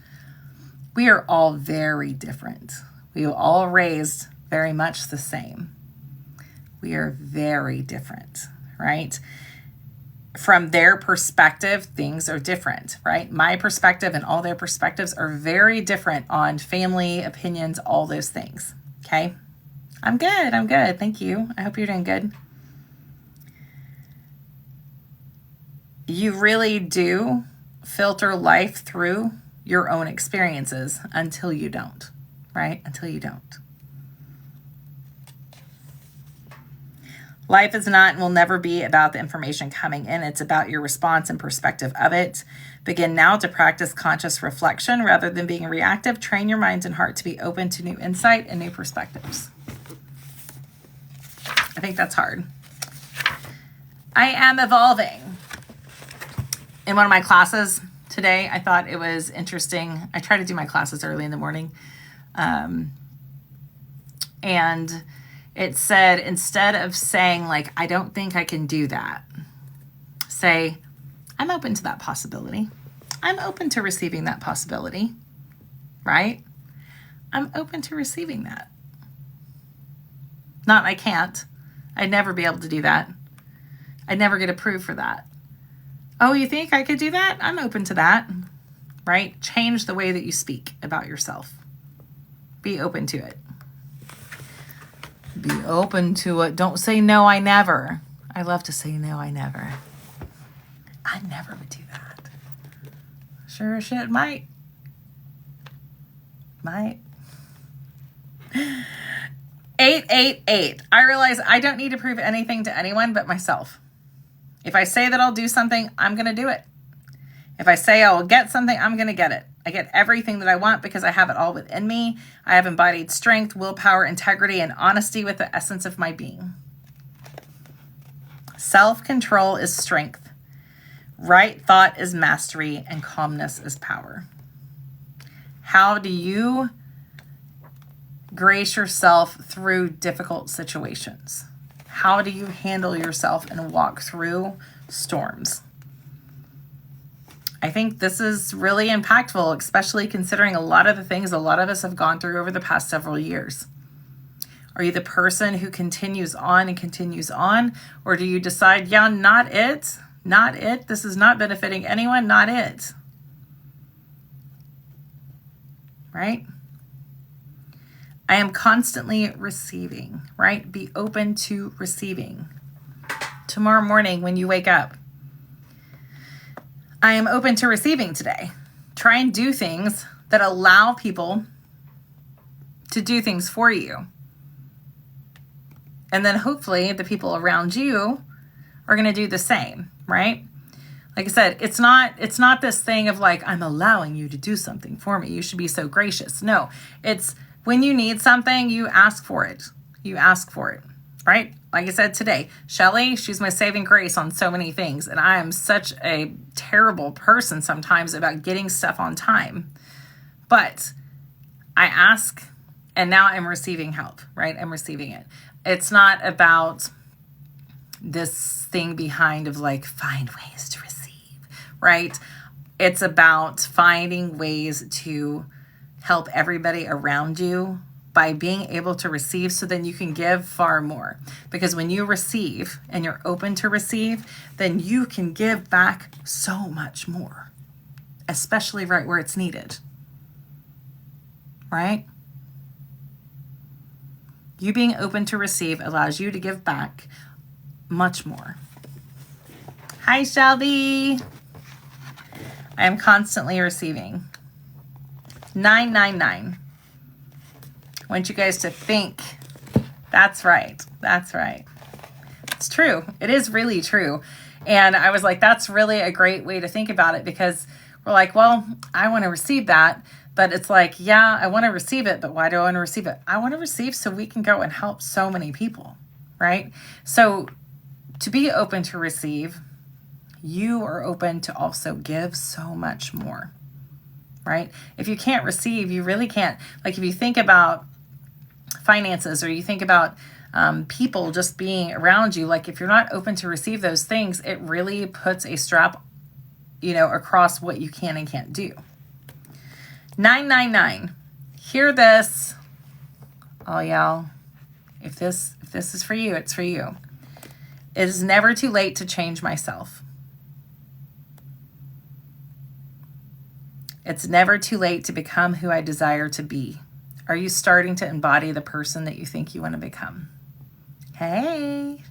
We are all very different. We were all raised very much the same. We are very different, right? From their perspective, things are different, right? My perspective and all their perspectives are very different on family, opinions, all those things, okay? I'm good. Thank you. I hope you're doing good. You really do filter life through your own experiences until you don't, right? Until you don't. Life is not and will never be about the information coming in. It's about your response and perspective of it. Begin now to practice conscious reflection rather than being reactive. Train your mind and heart to be open to new insight and new perspectives. I think that's hard. I am evolving. In one of my classes today, I thought it was interesting. I try to do my classes early in the morning. And it said, instead of saying like, I don't think I can do that, say, I'm open to that possibility. I'm open to receiving that possibility, right? I'm open to receiving that. Not I can't. I'd never be able to do that. I'd never get approved for that. Oh, you think I could do that? I'm open to that, right? Change the way that you speak about yourself. Be open to it. Be open to it. Don't say, no, I never. I love to say, no, I never. I never would do that. Sure as shit might. Might. 888. I realize I don't need to prove anything to anyone but myself. If I say that I'll do something, I'm going to do it. If I say I will get something, I'm going to get it. I get everything that I want because I have it all within me. I have embodied strength, willpower, integrity, and honesty with the essence of my being. Self-control is strength. Right thought is mastery, and calmness is power. How do you grace yourself through difficult situations? How do you handle yourself and walk through storms? I think this is really impactful, especially considering a lot of the things a lot of us have gone through over the past several years. Are you the person who continues on and continues on? Or do you decide, yeah, not it, not it. This is not benefiting anyone, not it. Right? I am constantly receiving, right? Be open to receiving. Tomorrow morning when you wake up, I am open to receiving today. Try and do things that allow people to do things for you. And then hopefully the people around you are going to do the same, right? Like I said, it's not this thing of like, I'm allowing you to do something for me. You should be so gracious. No, it's when you need something, you ask for it. You ask for it, right? Like I said today, Shelly, she's my saving grace on so many things. And I am such a terrible person sometimes about getting stuff on time. But I ask, and now I'm receiving help, right? I'm receiving it. It's not about this thing behind of like, find ways to receive, right? It's about finding ways to help everybody around you by being able to receive, so then you can give far more. Because when you receive and you're open to receive, then you can give back so much more, especially right where it's needed, right? You being open to receive allows you to give back much more. Hi, Shelby. I am constantly receiving. 999. I want you guys to think. That's right. That's right. It's true. It is really true. And I was like, that's really a great way to think about it, because we're like, well, I want to receive that. But it's like, yeah, I want to receive it. But why do I want to receive it? I want to receive so we can go and help so many people, right? So to be open to receive, you are open to also give so much more, right? If you can't receive, you really can't. Like if you think about finances, or you think about people just being around you, like if you're not open to receive those things, it really puts a strap, across what you can and can't do. 999. Hear this. Oh, y'all. If this is for you, it's for you. It is never too late to change myself. It's never too late to become who I desire to be. Are you starting to embody the person that you think you want to become? Hey,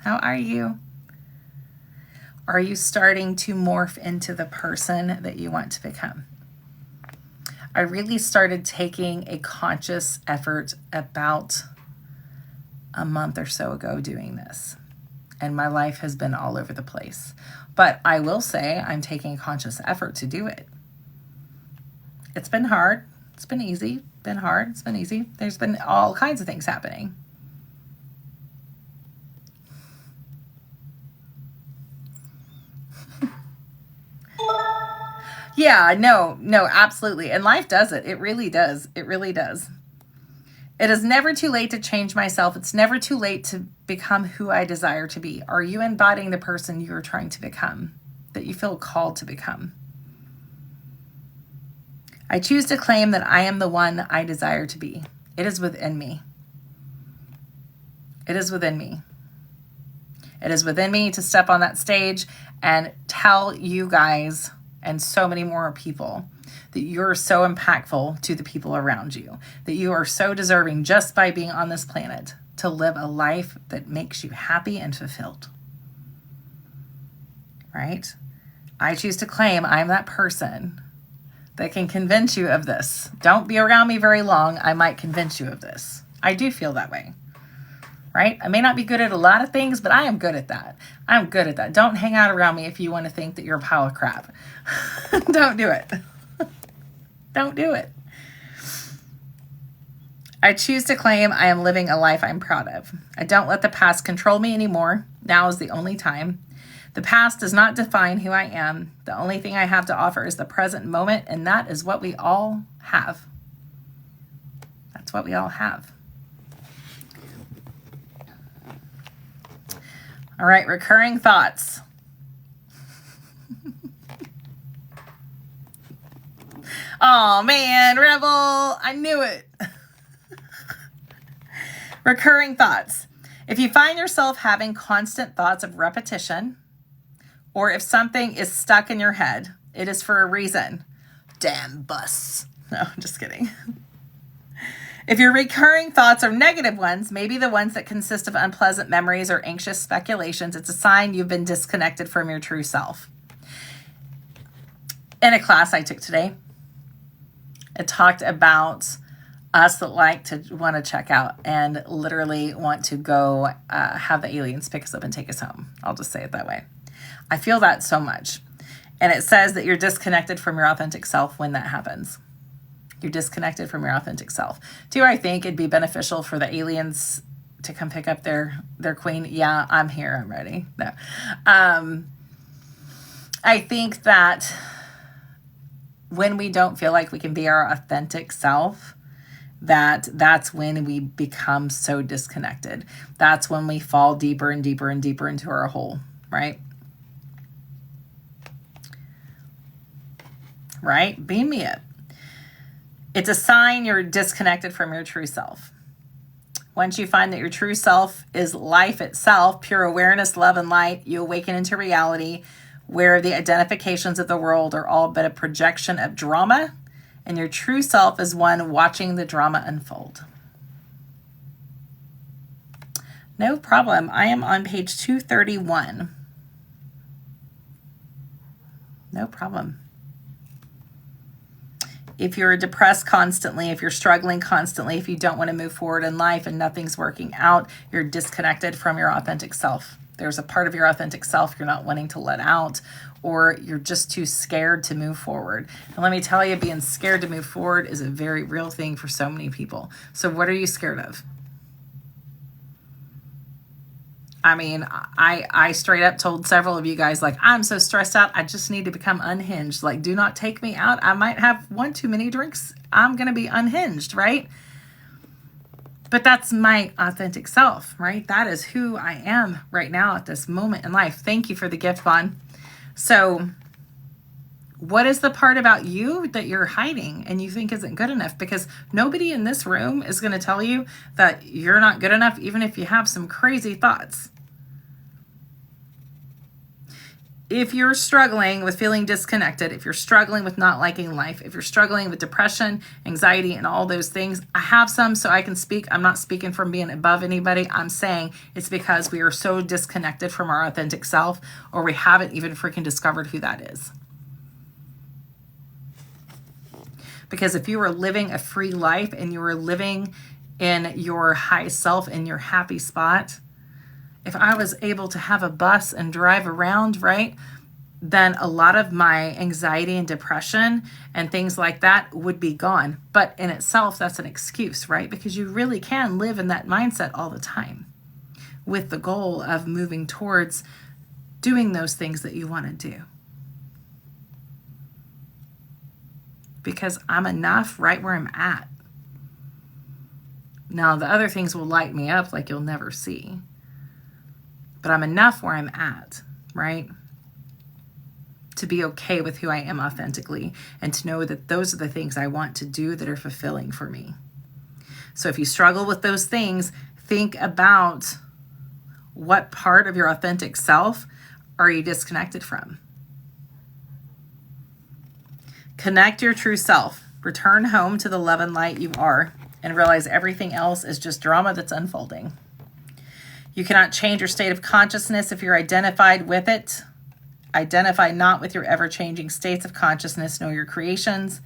how are you? Are you starting to morph into the person that you want to become? I really started taking a conscious effort about a month or so ago doing this. And my life has been all over the place. But I will say I'm taking a conscious effort to do it. It's been hard. It's been easy. Been hard. It's been easy. There's been all kinds of things happening. Yeah, no, absolutely. And life does it. It really does. It really does. It is never too late to change myself. It's never too late to become who I desire to be. Are you embodying the person you are trying to become, that you feel called to become? I choose to claim that I am the one I desire to be. It is within me. It is within me. It is within me to step on that stage and tell you guys and so many more people that you're so impactful to the people around you, that you are so deserving just by being on this planet to live a life that makes you happy and fulfilled. Right? I choose to claim I'm that person that can convince you of this. Don't be around me very long. I might convince you of this. I do feel that way. Right? I may not be good at a lot of things, but I am good at that. I'm good at that. Don't hang out around me if you want to think that you're a pile of crap. Don't do it. Don't do it. I choose to claim I am living a life I'm proud of. I don't let the past control me anymore. Now is the only time. The past does not define who I am. The only thing I have to offer is the present moment, and that is what we all have. That's what we all have. All right, recurring thoughts. Oh man, Rebel, I knew it. Recurring thoughts. If you find yourself having constant thoughts of repetition, or if something is stuck in your head, it is for a reason. Damn bus. No, I'm just kidding. If your recurring thoughts are negative ones, maybe the ones that consist of unpleasant memories or anxious speculations, it's a sign you've been disconnected from your true self. In a class I took today, it talked about us that like to want to check out and literally want to go have the aliens pick us up and take us home. I'll just say it that way. I feel that so much. And it says that you're disconnected from your authentic self when that happens. You're disconnected from your authentic self. Do I think it'd be beneficial for the aliens to come pick up their queen? Yeah, I'm here. I'm ready. No. I think that when we don't feel like we can be our authentic self, that's when we become so disconnected. That's when we fall deeper and deeper and deeper into our hole, right? Right? Beam me up. It's a sign you're disconnected from your true self. Once you find that your true self is life itself, pure awareness, love, and light, you awaken into reality where the identifications of the world are all but a projection of drama, and your true self is one watching the drama unfold. No problem. I am on page 231. No problem. If you're depressed constantly, if you're struggling constantly, if you don't want to move forward in life and nothing's working out, you're disconnected from your authentic self. There's a part of your authentic self you're not wanting to let out, or you're just too scared to move forward. And let me tell you, being scared to move forward is a very real thing for so many people. So what are you scared of? I mean, I straight up told several of you guys, like, I'm so stressed out. I just need to become unhinged. Like, do not take me out. I might have one too many drinks. I'm going to be unhinged, right? But that's my authentic self, right? That is who I am right now at this moment in life. Thank you for the gift, Vaughn. So what is the part about you that you're hiding and you think isn't good enough? Because nobody in this room is going to tell you that you're not good enough, even if you have some crazy thoughts. If you're struggling with feeling disconnected, if you're struggling with not liking life, if you're struggling with depression, anxiety, and all those things, I have some so I can speak. I'm not speaking from being above anybody. I'm saying it's because we are so disconnected from our authentic self, or we haven't even freaking discovered who that is. Because if you were living a free life and you were living in your high self, in your happy spot, if I was able to have a bus and drive around, right, then a lot of my anxiety and depression and things like that would be gone. But in itself, that's an excuse, right? Because you really can live in that mindset all the time with the goal of moving towards doing those things that you want to do. Because I'm enough right where I'm at. Now, the other things will light me up like you'll never see. But I'm enough where I'm at, right? To be okay with who I am authentically and to know that those are the things I want to do that are fulfilling for me. So if you struggle with those things, think about what part of your authentic self are you disconnected from? Connect your true self. Return home to the love and light you are and realize everything else is just drama that's unfolding. You cannot change your state of consciousness if you're identified with it. Identify not with your ever-changing states of consciousness, nor your creations,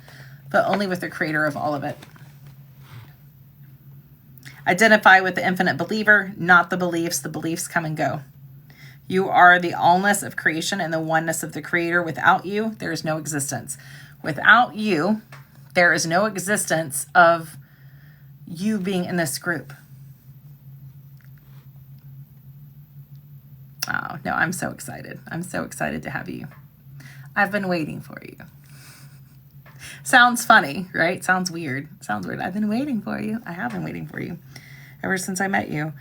but only with the creator of all of it. Identify with the infinite believer, not the beliefs. The beliefs come and go. You are the allness of creation and the oneness of the creator. Without you, there is no existence. Without you, there is no existence of you being in this group. Oh, no, I'm so excited. I'm so excited to have you. I've been waiting for you. Sounds funny, right? Sounds weird. Sounds weird. I've been waiting for you. I have been waiting for you ever since I met you.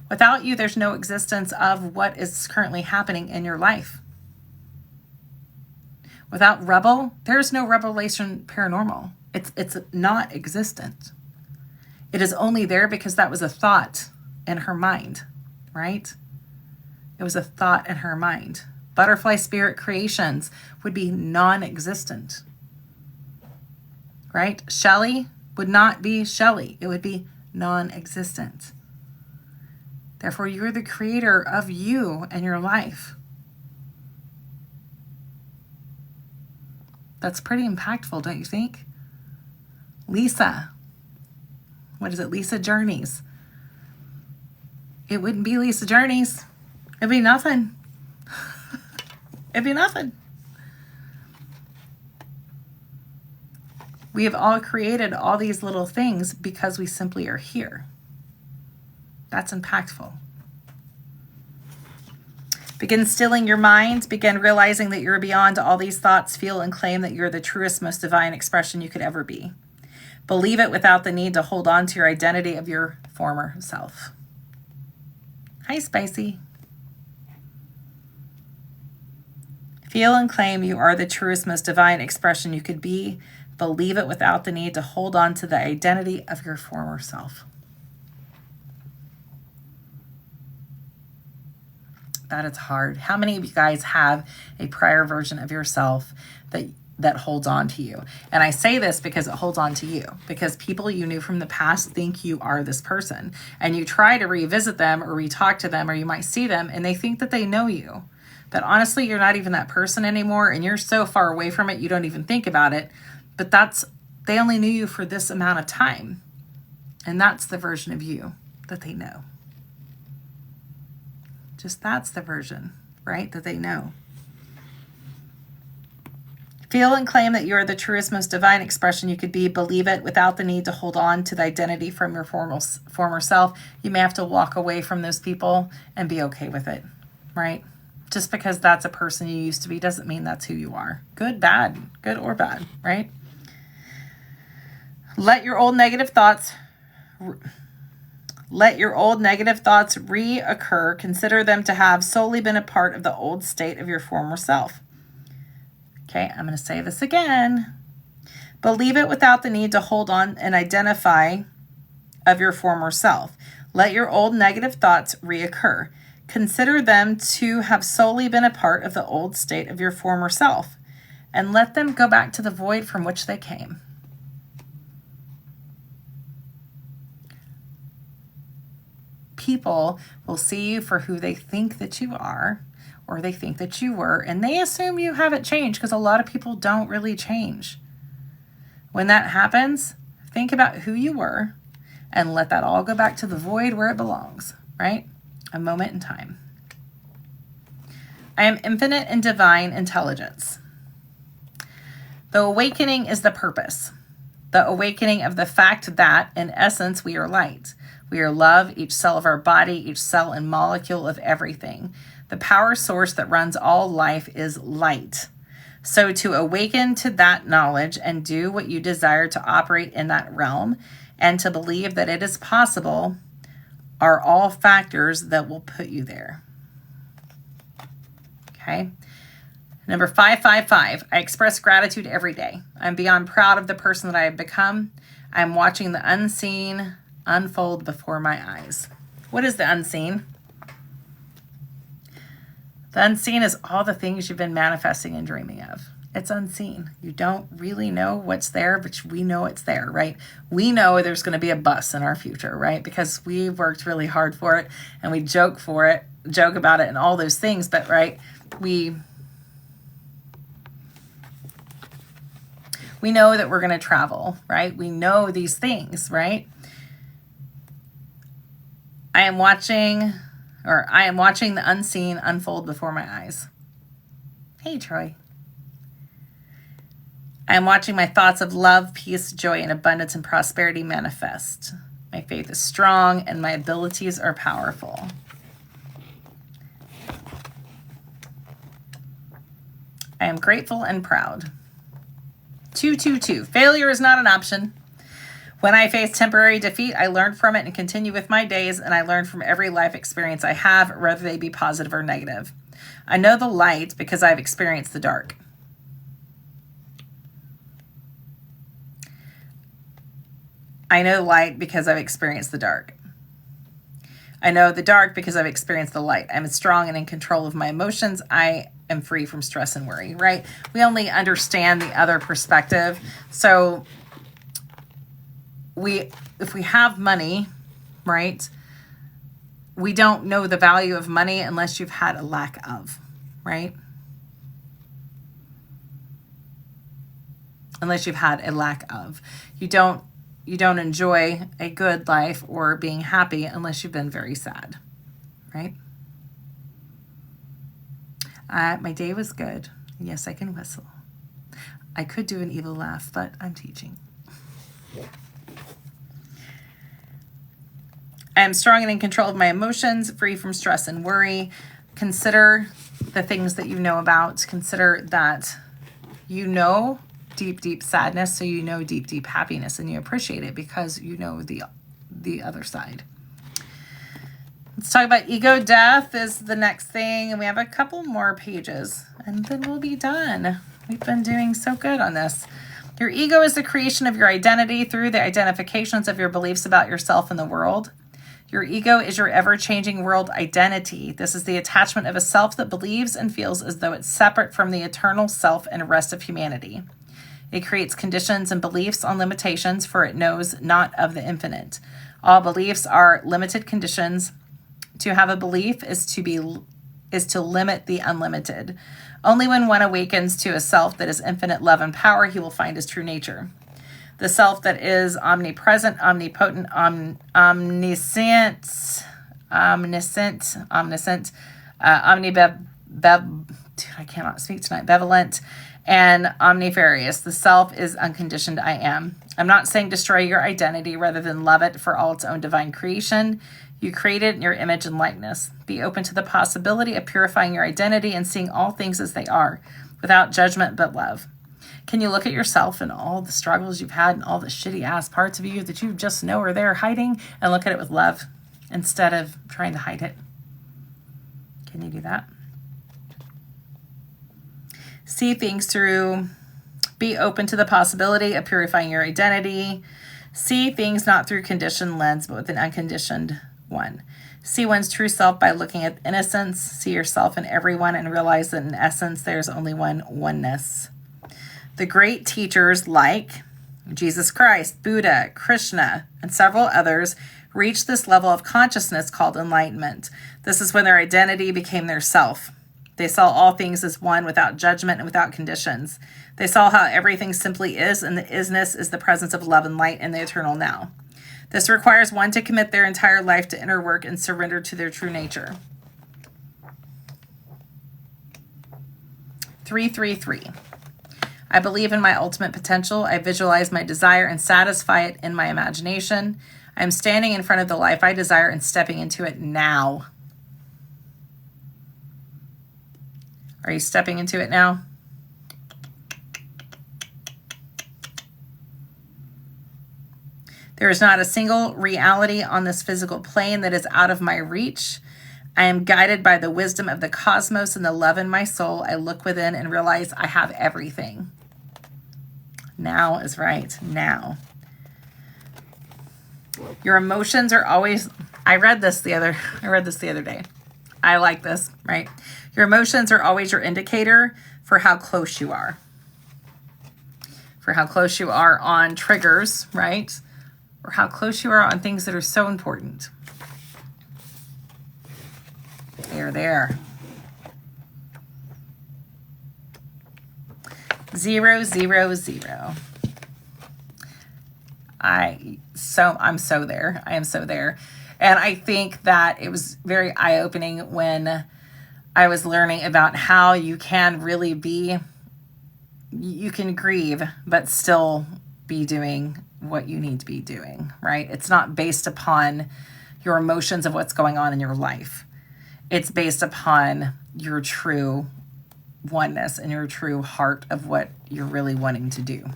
Without you, there's no existence of what is currently happening in your life. Without Rebel, there's no Revelation Paranormal. It's not existent. It is only there because that was a thought in her mind, right? It was a thought in her mind. Butterfly Spirit Creations would be non-existent, right? Shelley would not be Shelley. It would be non-existent. Therefore, you're the creator of you and your life. That's pretty impactful, don't you think? Lisa. What is it? Lisa Journeys. It wouldn't be Lisa Journeys. It'd be nothing. It'd be nothing. We have all created all these little things because we simply are here. That's impactful. Begin stilling your mind. Begin realizing that you're beyond all these thoughts. Feel and claim that you're the truest, most divine expression you could ever be. Believe it without the need to hold on to your identity of your former self. Hi, Spicy. Feel and claim you are the truest, most divine expression you could be. Believe it without the need to hold on to the identity of your former self. That is hard. How many of you guys have a prior version of yourself that holds on to you? And I say this because it holds on to you, because people you knew from the past think you are this person, and you try to revisit them or re-talk to them, or you might see them and they think that they know you, but honestly you're not even that person anymore, and you're so far away from it you don't even think about it. But they only knew you for this amount of time, and that's the version of you that they know. Just that's the version, right, that they know. Feel and claim that you are the truest, most divine expression you could be. Believe it without the need to hold on to the identity from your former self. You may have to walk away from those people and be okay with it, right? Just because that's a person you used to be doesn't mean that's who you are. Good or bad, right? Let your old negative thoughts reoccur. Consider them to have solely been a part of the old state of your former self. Okay, I'm going to say this again. Believe it without the need to hold on and identify of your former self. Let your old negative thoughts reoccur. Consider them to have solely been a part of the old state of your former self, and let them go back to the void from which they came. People will see you for who they think that you are, or they think that you were, and they assume you haven't changed, because a lot of people don't really change. When that happens, think about who you were and let that all go back to the void where it belongs, right? A moment in time. I am infinite and divine intelligence. The awakening is the purpose. The awakening of the fact that, in essence, we are light. We are love, each cell of our body, each cell and molecule of everything. The power source that runs all life is light. So to awaken to that knowledge and do what you desire to operate in that realm and to believe that it is possible are all factors that will put you there. Okay. Number 555, I express gratitude every day. I'm beyond proud of the person that I have become. I'm watching the unseen unfold before my eyes. What is the unseen? The unseen is all the things you've been manifesting and dreaming of. It's unseen. You don't really know what's there, but we know it's there, right? We know there's going to be a bus in our future, right? Because we worked really hard for it and we joke about it and all those things, but right, we know that we're going to travel, right? We know these things, right? I am watching the unseen unfold before my eyes. Hey, Troy. I am watching my thoughts of love, peace, joy, and abundance and prosperity manifest. My faith is strong and my abilities are powerful. I am grateful and proud. 222. Failure is not an option. When I face temporary defeat, I learn from it and continue with my days, and I learn from every life experience I have, whether they be positive or negative. I know the light because I've experienced the dark. I know the light because I've experienced the dark. I know the dark because I've experienced the light. I'm strong and in control of my emotions. I am free from stress and worry, right? We only understand the other perspective. So if we have money, right, we don't know the value of money unless you've had a lack of, right? Unless you've had a lack of. You don't enjoy a good life or being happy unless you've been very sad, right? My day was good. Yes, I can whistle. I could do an evil laugh, but I'm teaching. I am strong and in control of my emotions, free from stress and worry. Consider the things that you know about. Consider that you know deep, deep sadness, so you know deep, deep happiness, and you appreciate it because you know the other side. Let's talk about ego death is the next thing, and we have a couple more pages, and then we'll be done. We've been doing so good on this. Your ego is the creation of your identity through the identifications of your beliefs about yourself and the world. Your ego is your ever-changing world identity. This is the attachment of a self that believes and feels as though it's separate from the eternal self and rest of humanity. It creates conditions and beliefs on limitations, for it knows not of the infinite. All beliefs are limited conditions. To have a belief is to limit the unlimited. Only when one awakens to a self that is infinite love and power, he will find his true nature. The self that is omnipresent, omnipotent, omniscient, I cannot speak tonight, benevolent, and omnifarious. The self is unconditioned I am. I'm not saying destroy your identity rather than love it for all its own divine creation. You created in your image and likeness. Be open to the possibility of purifying your identity and seeing all things as they are, without judgment but love. Can you look at yourself and all the struggles you've had and all the shitty ass parts of you that you just know are there hiding, and look at it with love instead of trying to hide it? Can you do that? See things through. Be open to the possibility of purifying your identity. See things not through conditioned lens, but with an unconditioned one. See one's true self by looking at innocence. See yourself in everyone and realize that in essence there's only one oneness. The great teachers like Jesus Christ, Buddha, Krishna, and several others reached this level of consciousness called enlightenment. This is when their identity became their self. They saw all things as one without judgment and without conditions. They saw how everything simply is, and the isness is the presence of love and light in the eternal now. This requires one to commit their entire life to inner work and surrender to their true nature. 333. I believe in my ultimate potential. I visualize my desire and satisfy it in my imagination. I am standing in front of the life I desire and stepping into it now. Are you stepping into it now? There is not a single reality on this physical plane that is out of my reach. I am guided by the wisdom of the cosmos and the love in my soul. I look within and realize I have everything. Now is right. Now. Your emotions are always, I read this the other day. I like this, right? Your emotions are always your indicator for how close you are. For how close you are on triggers, right? Or how close you are on things that are so important. There. 0, 0, 0. I'm so there. I am so there. And I think that it was very eye-opening when I was learning about how you can really be, you can grieve, but still be doing what you need to be doing, right? It's not based upon your emotions of what's going on in your life. It's based upon your true oneness and your true heart of what you're really wanting to do.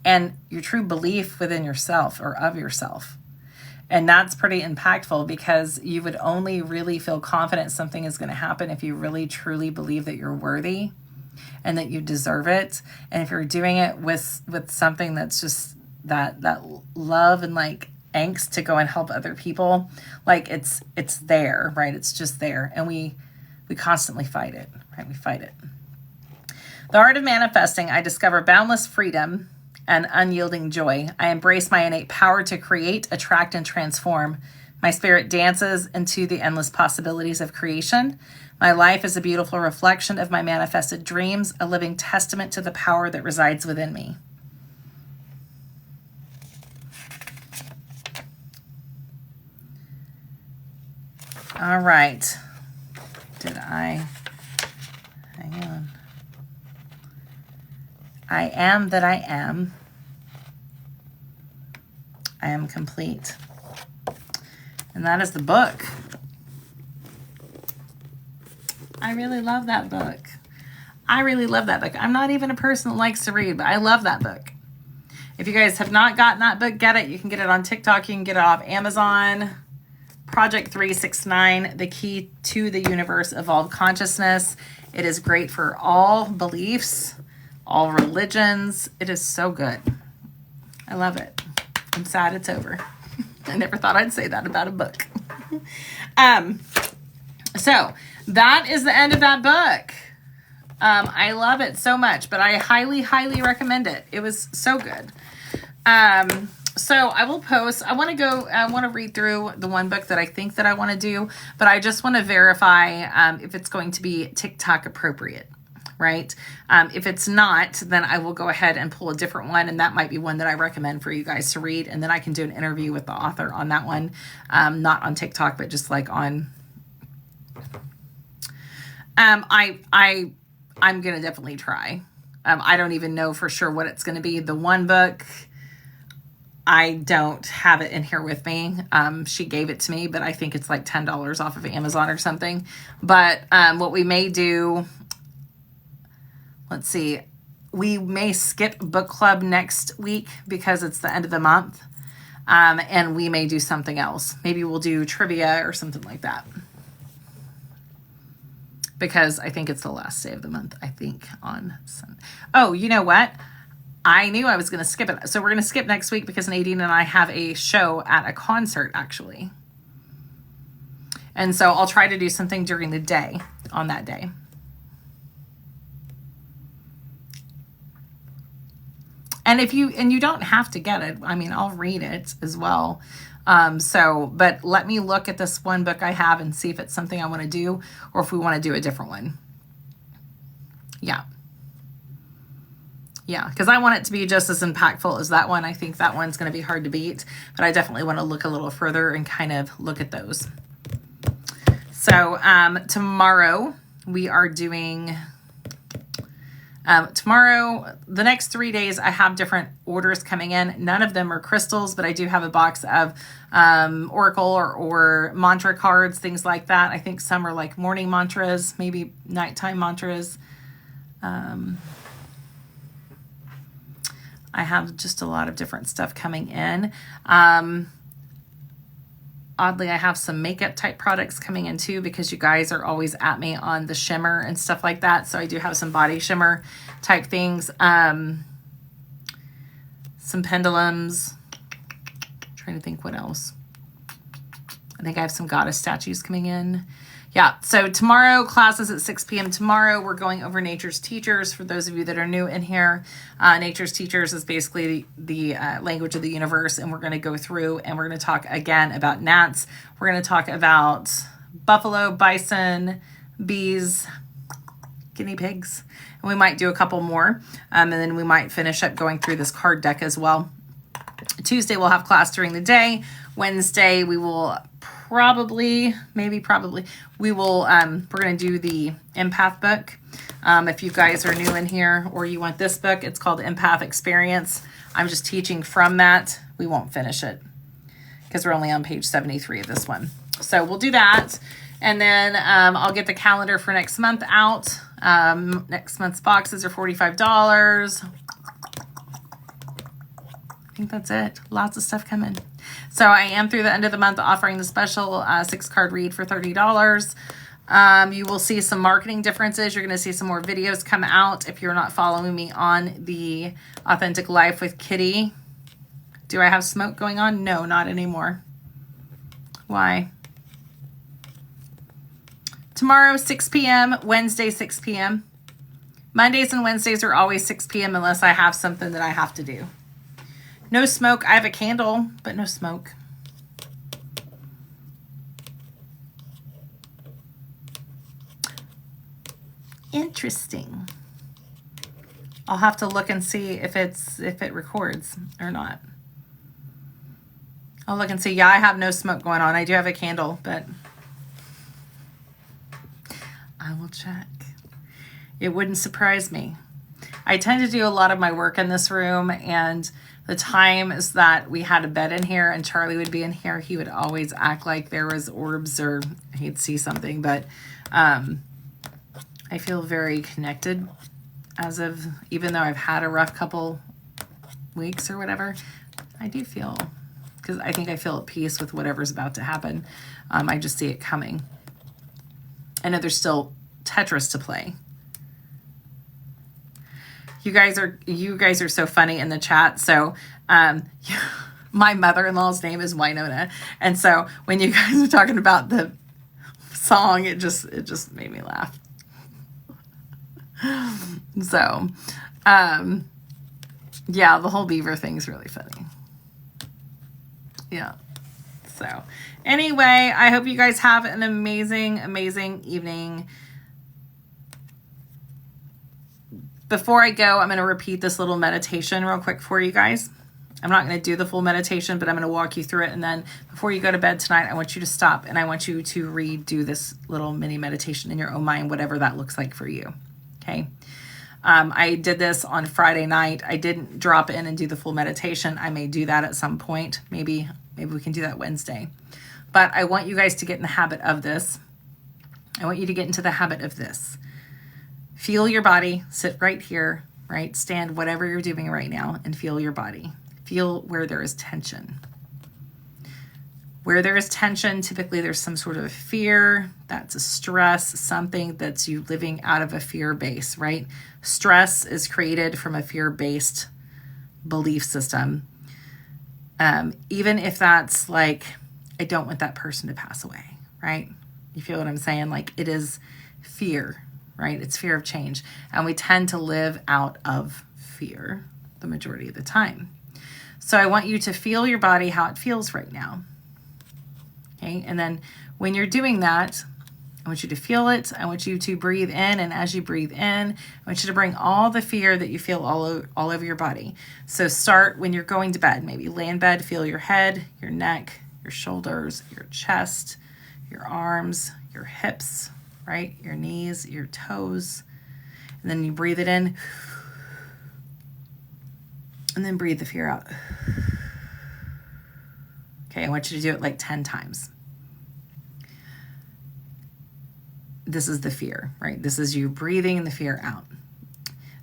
And your true belief within yourself or of yourself. And that's pretty impactful because you would only really feel confident something is going to happen if you really truly believe that you're worthy and that you deserve it. And if you're doing it with something that's just that love and like angst to go and help other people, like it's there, right? It's just there. And we constantly fight it, right? We fight it. The art of manifesting, I discover boundless freedom and unyielding joy. I embrace my innate power to create, attract, and transform. My spirit dances into the endless possibilities of creation. My life is a beautiful reflection of my manifested dreams, a living testament to the power that resides within me. All right. Hang on. I am that I am. I am complete. And that is the book. I really love that book. I'm not even a person that likes to read, but I love that book. If you guys have not gotten that book, get it. You can get it on TikTok. You can get it off Amazon. Project 369, The Key to the Universe, Evolved Consciousness. It is great for all beliefs, all religions. It is so good. I love it. I'm sad it's over. I never thought I'd say that about a book. So that is the end of that book. I love it so much, but I highly, highly recommend it. It was so good. So I will post, I want to read through the one book that I think that I want to do, but I just want to verify if it's going to be TikTok appropriate, right? If it's not, then I will go ahead and pull a different one, and that might be one that I recommend for you guys to read, and then I can do an interview with the author on that one, not on TikTok, but just like on... I'm going to definitely try. I don't even know for sure what it's going to be. The one book, I don't have it in here with me. She gave it to me, but I think it's like $10 off of Amazon or something. But what we may do, let's see, we may skip book club next week because it's the end of the month. And we may do something else. Maybe we'll do trivia or something like that. Because I think it's the last day of the month, I think, on Sunday. Oh, you know what? I knew I was going to skip it. So we're going to skip next week because Nadine and I have a show at a concert, actually. And so I'll try to do something during the day on that day. And you don't have to get it. I mean, I'll read it as well. But let me look at this one book I have and see if it's something I want to do or if we want to do a different one. Yeah. Yeah, because I want it to be just as impactful as that one. I think that one's going to be hard to beat, but I definitely want to look a little further and kind of look at those. So tomorrow we are doing... tomorrow, the next 3 days, I have different orders coming in. None of them are crystals, but I do have a box of oracle or mantra cards, things like that. I think some are like morning mantras, maybe nighttime mantras. I have just a lot of different stuff coming in. Oddly, I have some makeup type products coming in too, because you guys are always at me on the shimmer and stuff like that. So I do have some body shimmer type things. Some pendulums. Trying to think what else. I think I have some goddess statues coming in. Yeah, so tomorrow, class is at 6 p.m. Tomorrow, we're going over Nature's Teachers. For those of you that are new in here, Nature's Teachers is basically the language of the universe, and we're going to go through and we're going to talk again about gnats. We're going to talk about buffalo, bison, bees, guinea pigs, and we might do a couple more, and then we might finish up going through this card deck as well. Tuesday, we'll have class during the day. Wednesday, we will probably, we will, we're going to do the empath book. If you guys are new in here or you want this book, it's called Empath Experience. I'm just teaching from that. We won't finish it because we're only on page 73 of this one. So we'll do that. And then I'll get the calendar for next month out. Next month's boxes are $45. I think that's it. Lots of stuff coming. So I am through the end of the month offering the special 6-card read for $30. You will see some marketing differences. You're going to see some more videos come out if you're not following me on the Authentic Life with Kitty. Do I have smoke going on? No, not anymore. Why? Tomorrow, 6 p.m. Wednesday, 6 p.m. Mondays and Wednesdays are always 6 p.m. unless I have something that I have to do. No smoke. I have a candle, but no smoke. Interesting. I'll have to look and see if it records or not. I'll look and see. Yeah, I have no smoke going on. I do have a candle, but I will check. It wouldn't surprise me. I tend to do a lot of my work in this room, and the times that we had a bed in here and Charlie would be in here, he would always act like there was orbs or he'd see something. But I feel very connected as of, even though I've had a rough couple weeks or whatever, I do feel, because I think I feel at peace with whatever's about to happen. I just see it coming. I know there's still Tetris to play. You guys are so funny in the chat. So my mother-in-law's name is Winona. And so when you guys were talking about the song, it just made me laugh. So yeah, the whole beaver thing's really funny. Yeah. So anyway, I hope you guys have an amazing, amazing evening. Before I go, I'm going to repeat this little meditation real quick for you guys. I'm not going to do the full meditation, but I'm going to walk you through it. And then before you go to bed tonight, I want you to stop and I want you to redo this little mini meditation in your own mind, whatever that looks like for you. Okay. I did this on Friday night. I didn't drop in and do the full meditation. I may do that at some point. Maybe we can do that Wednesday. But I want you guys to get in the habit of this. I want you to get into the habit of this. Feel your body, sit right here, right? Stand, whatever you're doing right now, and feel your body. Feel where there is tension. Where there is tension, typically there's some sort of fear, that's a stress, something that's you living out of a fear base, right? Stress is created from a fear-based belief system. Even if that's like, I don't want that person to pass away, right? You feel what I'm saying? Like it is fear. Right? It's fear of change. And we tend to live out of fear the majority of the time. So I want you to feel your body, how it feels right now. Okay. And then when you're doing that, I want you to feel it. I want you to breathe in. And as you breathe in, I want you to bring all the fear that you feel all over your body. So start when you're going to bed. Maybe lay in bed, feel your head, your neck, your shoulders, your chest, your arms, your hips, right? Your knees, your toes. And then you breathe it in. And then breathe the fear out. Okay, I want you to do it like 10 times. This is the fear, right? This is you breathing the fear out.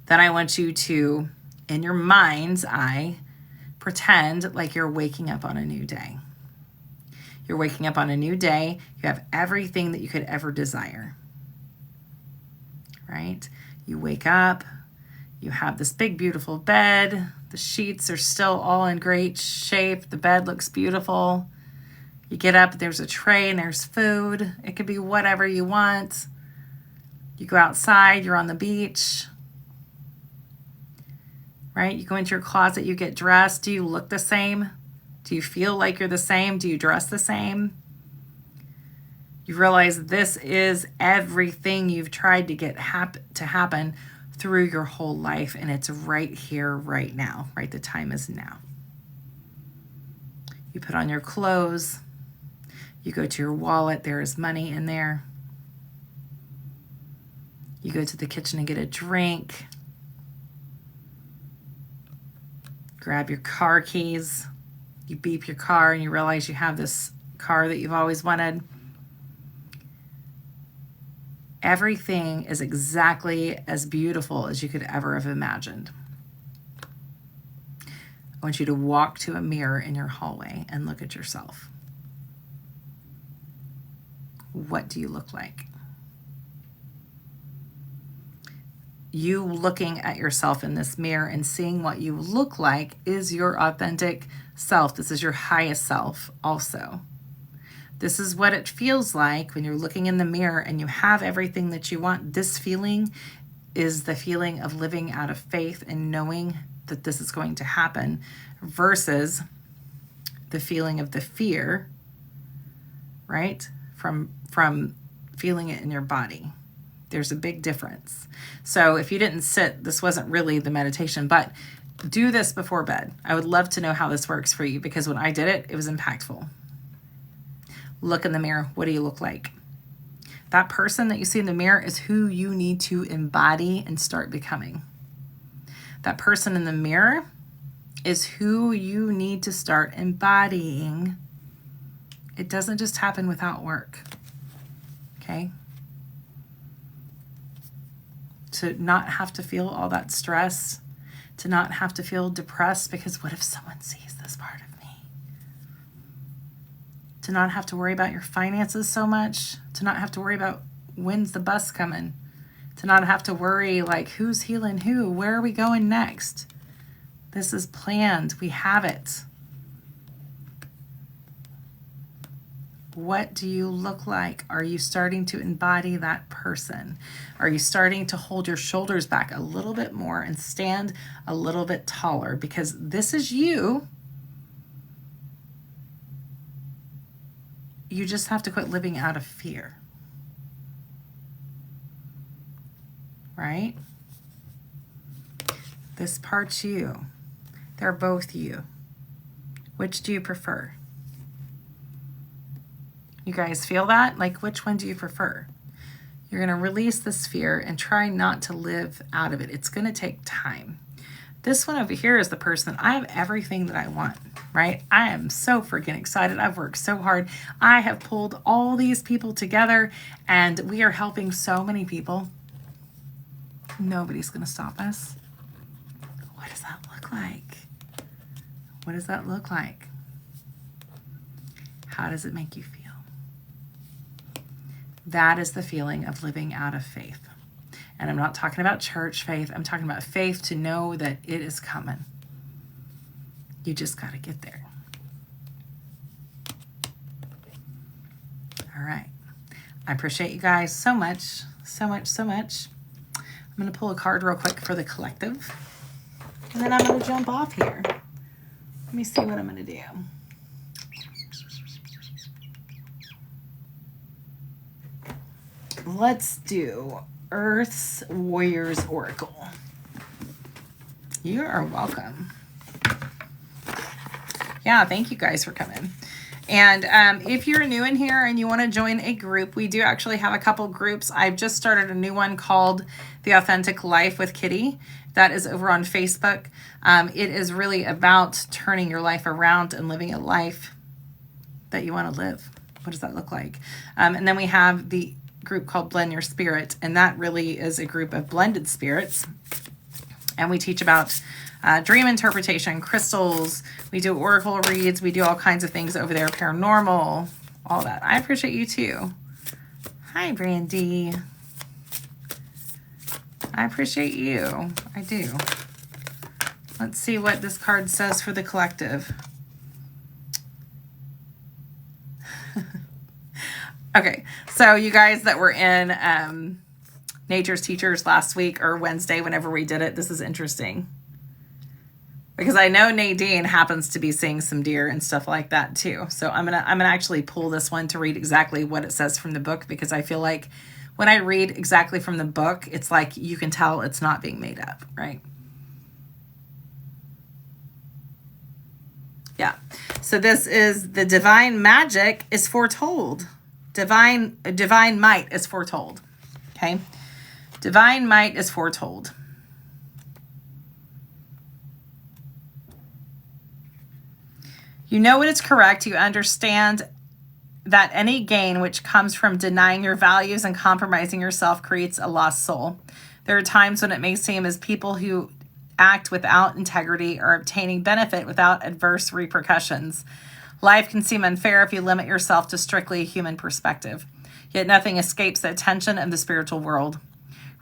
Then I want you to in your mind's eye, pretend like you're waking up on a new day. You're waking up on a new day. You have everything that you could ever desire, right? You wake up, you have this big, beautiful bed. The sheets are still all in great shape. The bed looks beautiful. You get up, there's a tray and there's food. It could be whatever you want. You go outside, you're on the beach, right? You go into your closet, you get dressed. Do you look the same? Do you feel like you're the same? Do you dress the same? You realize this is everything you've tried to get to happen through your whole life, and it's right here, right now, right? The time is now. You put on your clothes. You go to your wallet. There is money in there. You go to the kitchen and get a drink. Grab your car keys. You beep your car and you realize you have this car that you've always wanted. Everything is exactly as beautiful as you could ever have imagined. I want you to walk to a mirror in your hallway and look at yourself. What do you look like? You looking at yourself in this mirror and seeing what you look like is your authentic self. This is your highest self also. This is what it feels like when you're looking in the mirror and you have everything that you want. This feeling is the feeling of living out of faith and knowing that this is going to happen versus the feeling of the fear, right? From feeling it in your body. There's a big difference. So if you didn't sit, this wasn't really the meditation, but do this before bed. I would love to know how this works for you because when I did it, it was impactful. Look in the mirror. What do you look like? That person that you see in the mirror is who you need to embody and start becoming. That person in the mirror is who you need to start embodying. It doesn't just happen without work. Okay? To not have to feel all that stress, to not have to feel depressed because what if someone sees this part of me? To not have to worry about your finances so much, to not have to worry about when's the bus coming, to not have to worry like who's healing who, where are we going next? This is planned. We have it. What do you look like? Are you starting to embody that person? Are you starting to hold your shoulders back a little bit more and stand a little bit taller? Because this is you. You just have to quit living out of fear. Right? This part's you. They're both you. Which do you prefer? You guys feel that? Like, which one do you prefer? You're going to release this fear and try not to live out of it. It's going to take time. This one over here is the person, I have everything that I want, right? I am so freaking excited. I've worked so hard. I have pulled all these people together and we are helping so many people. Nobody's going to stop us. What does that look like? What does that look like? How does it make you feel? That is the feeling of living out of faith. And I'm not talking about church faith. I'm talking about faith to know that it is coming. You just got to get there. All right. I appreciate you guys so much, so much, so much. I'm going to pull a card real quick for the collective. And then I'm going to jump off here. Let me see what I'm going to do. Let's do Earth's Warriors Oracle. You are welcome. Yeah, thank you guys for coming. And if you're new in here and you want to join a group, we do actually have a couple groups. I've just started a new one called The Authentic Life with Kitty. That is over on Facebook. It is really about turning your life around and living a life that you want to live. What does that look like? And then we have the group called Blend Your Spirit, and that really is a group of blended spirits And we teach about dream interpretation, crystals. We do oracle reads. We do all kinds of things over there, paranormal, all that. I appreciate you too. Hi, Brandy. I appreciate you. I do. Let's see what this card says for the collective. Okay, so you guys that were in Nature's Teachers last week or Wednesday, whenever we did it, this is interesting. Because I know Nadine happens to be seeing some deer and stuff like that too. So I'm gonna actually pull this one to read exactly what it says from the book, because I feel like when I read exactly from the book, it's like you can tell it's not being made up, right? Yeah. So this is the divine magic is foretold. Divine might is foretold. Okay. Divine might is foretold. You know what is correct. You understand that any gain which comes from denying your values and compromising yourself creates a lost soul. There are times when it may seem as people who act without integrity are obtaining benefit without adverse repercussions. Life can seem unfair if you limit yourself to strictly a human perspective. Yet nothing escapes the attention of the spiritual world.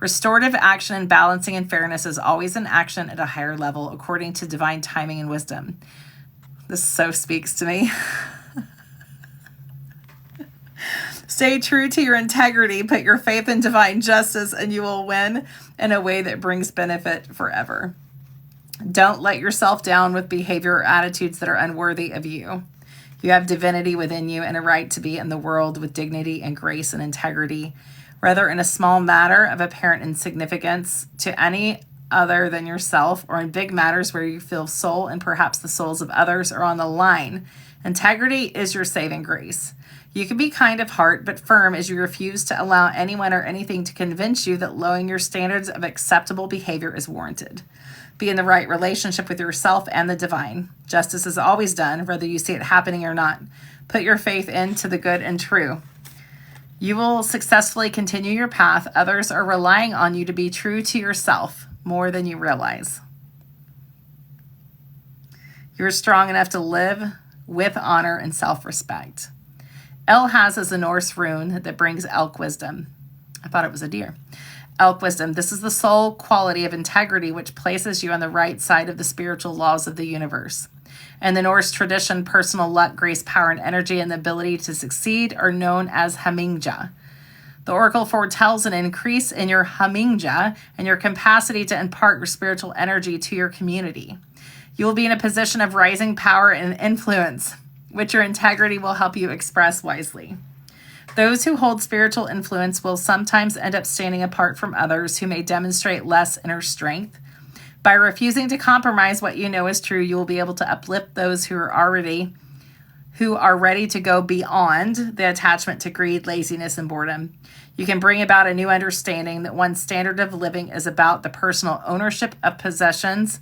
Restorative action and balancing and fairness is always an action at a higher level, according to divine timing and wisdom. This so speaks to me. Stay true to your integrity, put your faith in divine justice, and you will win in a way that brings benefit forever. Don't let yourself down with behavior or attitudes that are unworthy of you. You have divinity within you and a right to be in the world with dignity and grace and integrity. Whether in a small matter of apparent insignificance to any other than yourself, or in big matters where you feel soul and perhaps the souls of others are on the line, integrity is your saving grace. You can be kind of heart, but firm as you refuse to allow anyone or anything to convince you that lowering your standards of acceptable behavior is warranted. Be in the right relationship with yourself and the divine. Justice is always done, whether you see it happening or not. Put your faith into the good and true. You will successfully continue your path. Others are relying on you to be true to yourself more than you realize. You're strong enough to live with honor and self-respect. El-Haz is a Norse rune that brings elk wisdom. I thought it was a deer. Elk wisdom. This is the soul quality of integrity, which places you on the right side of the spiritual laws of the universe. In the Norse tradition, personal luck, grace, power, and energy, and the ability to succeed are known as hamingja. The oracle foretells an increase in your hamingja and your capacity to impart your spiritual energy to your community. You will be in a position of rising power and influence, which your integrity will help you express wisely. Those who hold spiritual influence will sometimes end up standing apart from others who may demonstrate less inner strength. By refusing to compromise what you know is true, you will be able to uplift those who are ready to go beyond the attachment to greed, laziness, and boredom. You can bring about a new understanding that one's standard of living is about the personal ownership of possessions.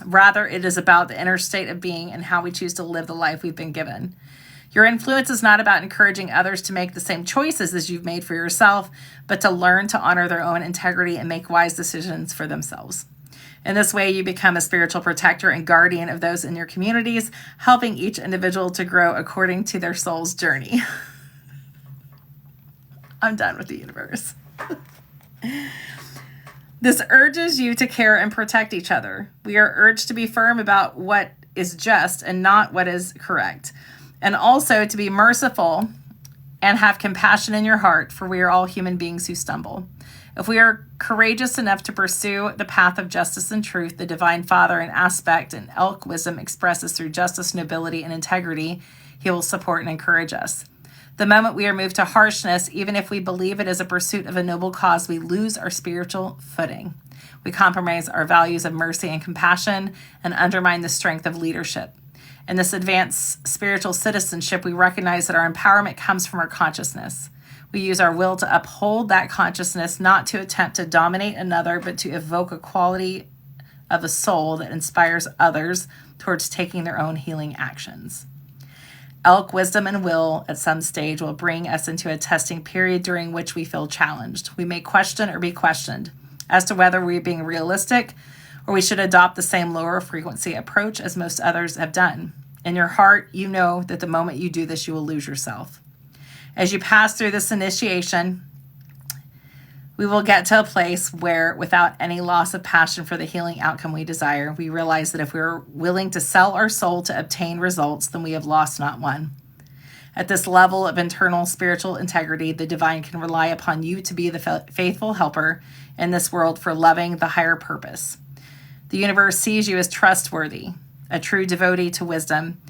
Rather, it is about the inner state of being and how we choose to live the life we've been given. Your influence is not about encouraging others to make the same choices as you've made for yourself, but to learn to honor their own integrity and make wise decisions for themselves. In this way, you become a spiritual protector and guardian of those in your communities, helping each individual to grow according to their soul's journey. I'm done with the universe. This urges you to care and protect each other. We are urged to be firm about what is just and not what is correct, and also to be merciful and have compassion in your heart, for we are all human beings who stumble. If we are courageous enough to pursue the path of justice and truth, the divine Father and aspect and elk wisdom expresses through justice, nobility, and integrity, he will support and encourage us. The moment we are moved to harshness, even if we believe it is a pursuit of a noble cause, we lose our spiritual footing. We compromise our values of mercy and compassion and undermine the strength of leadership. In this advanced spiritual citizenship, we recognize that our empowerment comes from our consciousness. We use our will to uphold that consciousness, not to attempt to dominate another, but to evoke a quality of the soul that inspires others towards taking their own healing actions. Elk wisdom and will at some stage will bring us into a testing period during which we feel challenged. We may question or be questioned as to whether we're being realistic, or we should adopt the same lower frequency approach as most others have done. In your heart, you know that the moment you do this, you will lose yourself. As you pass through this initiation, we will get to a place where, without any loss of passion for the healing outcome we desire, we realize that if we're willing to sell our soul to obtain results, then we have lost not one. At this level of internal spiritual integrity, the divine can rely upon you to be the faithful helper in this world for loving the higher purpose. The universe sees you as trustworthy, a true devotee to wisdom,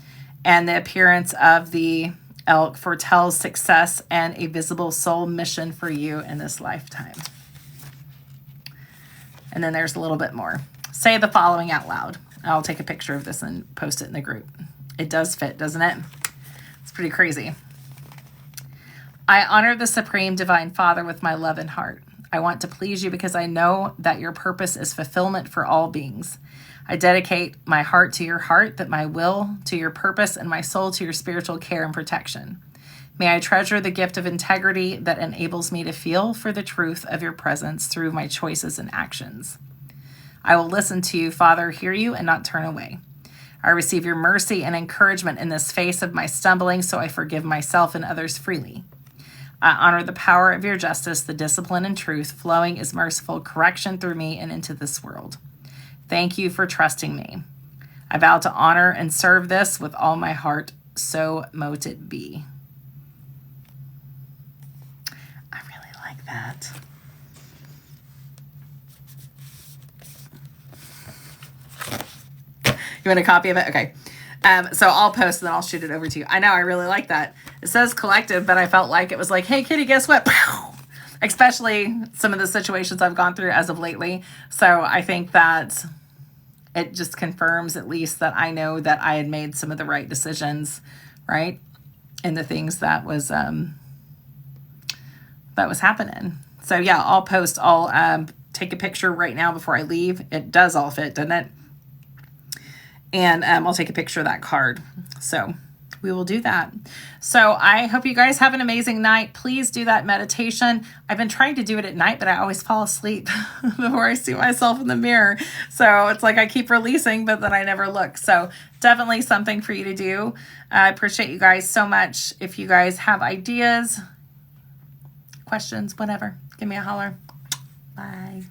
and the appearance of the elk foretells success and a visible soul mission for you in this lifetime. And then there's a little bit more. Say the following out loud. I'll take a picture of this and post it in the group. It does fit, doesn't it? It's pretty crazy. I honor the Supreme Divine Father with my love and heart. I want to please you because I know that your purpose is fulfillment for all beings. I dedicate my heart to your heart, that my will to your purpose, and my soul to your spiritual care and protection. May I treasure the gift of integrity that enables me to feel for the truth of your presence through my choices and actions. I will listen to you, Father, hear you, and not turn away. I receive your mercy and encouragement in this face of my stumbling, so I forgive myself and others freely. I honor the power of your justice, the discipline and truth flowing as merciful correction through me and into this world. Thank you for trusting me. I vow to honor and serve this with all my heart, so mote it be. I really like that. You want a copy of it? Okay. So I'll post and then I'll shoot it over to you. I know, I really like that. It says collective, but I felt like it was like, hey, kitty, guess what? Especially some of the situations I've gone through as of lately. So I think that it just confirms at least that I know that I had made some of the right decisions, right? And the things that was happening. So yeah, I'll post, I'll take a picture right now before I leave. It does all fit, doesn't it? And I'll take a picture of that card. So we will do that. So I hope you guys have an amazing night. Please do that meditation. I've been trying to do it at night, but I always fall asleep before I see myself in the mirror. So it's like I keep releasing, but then I never look. So definitely something for you to do. I appreciate you guys so much. If you guys have ideas, questions, whatever, give me a holler. Bye.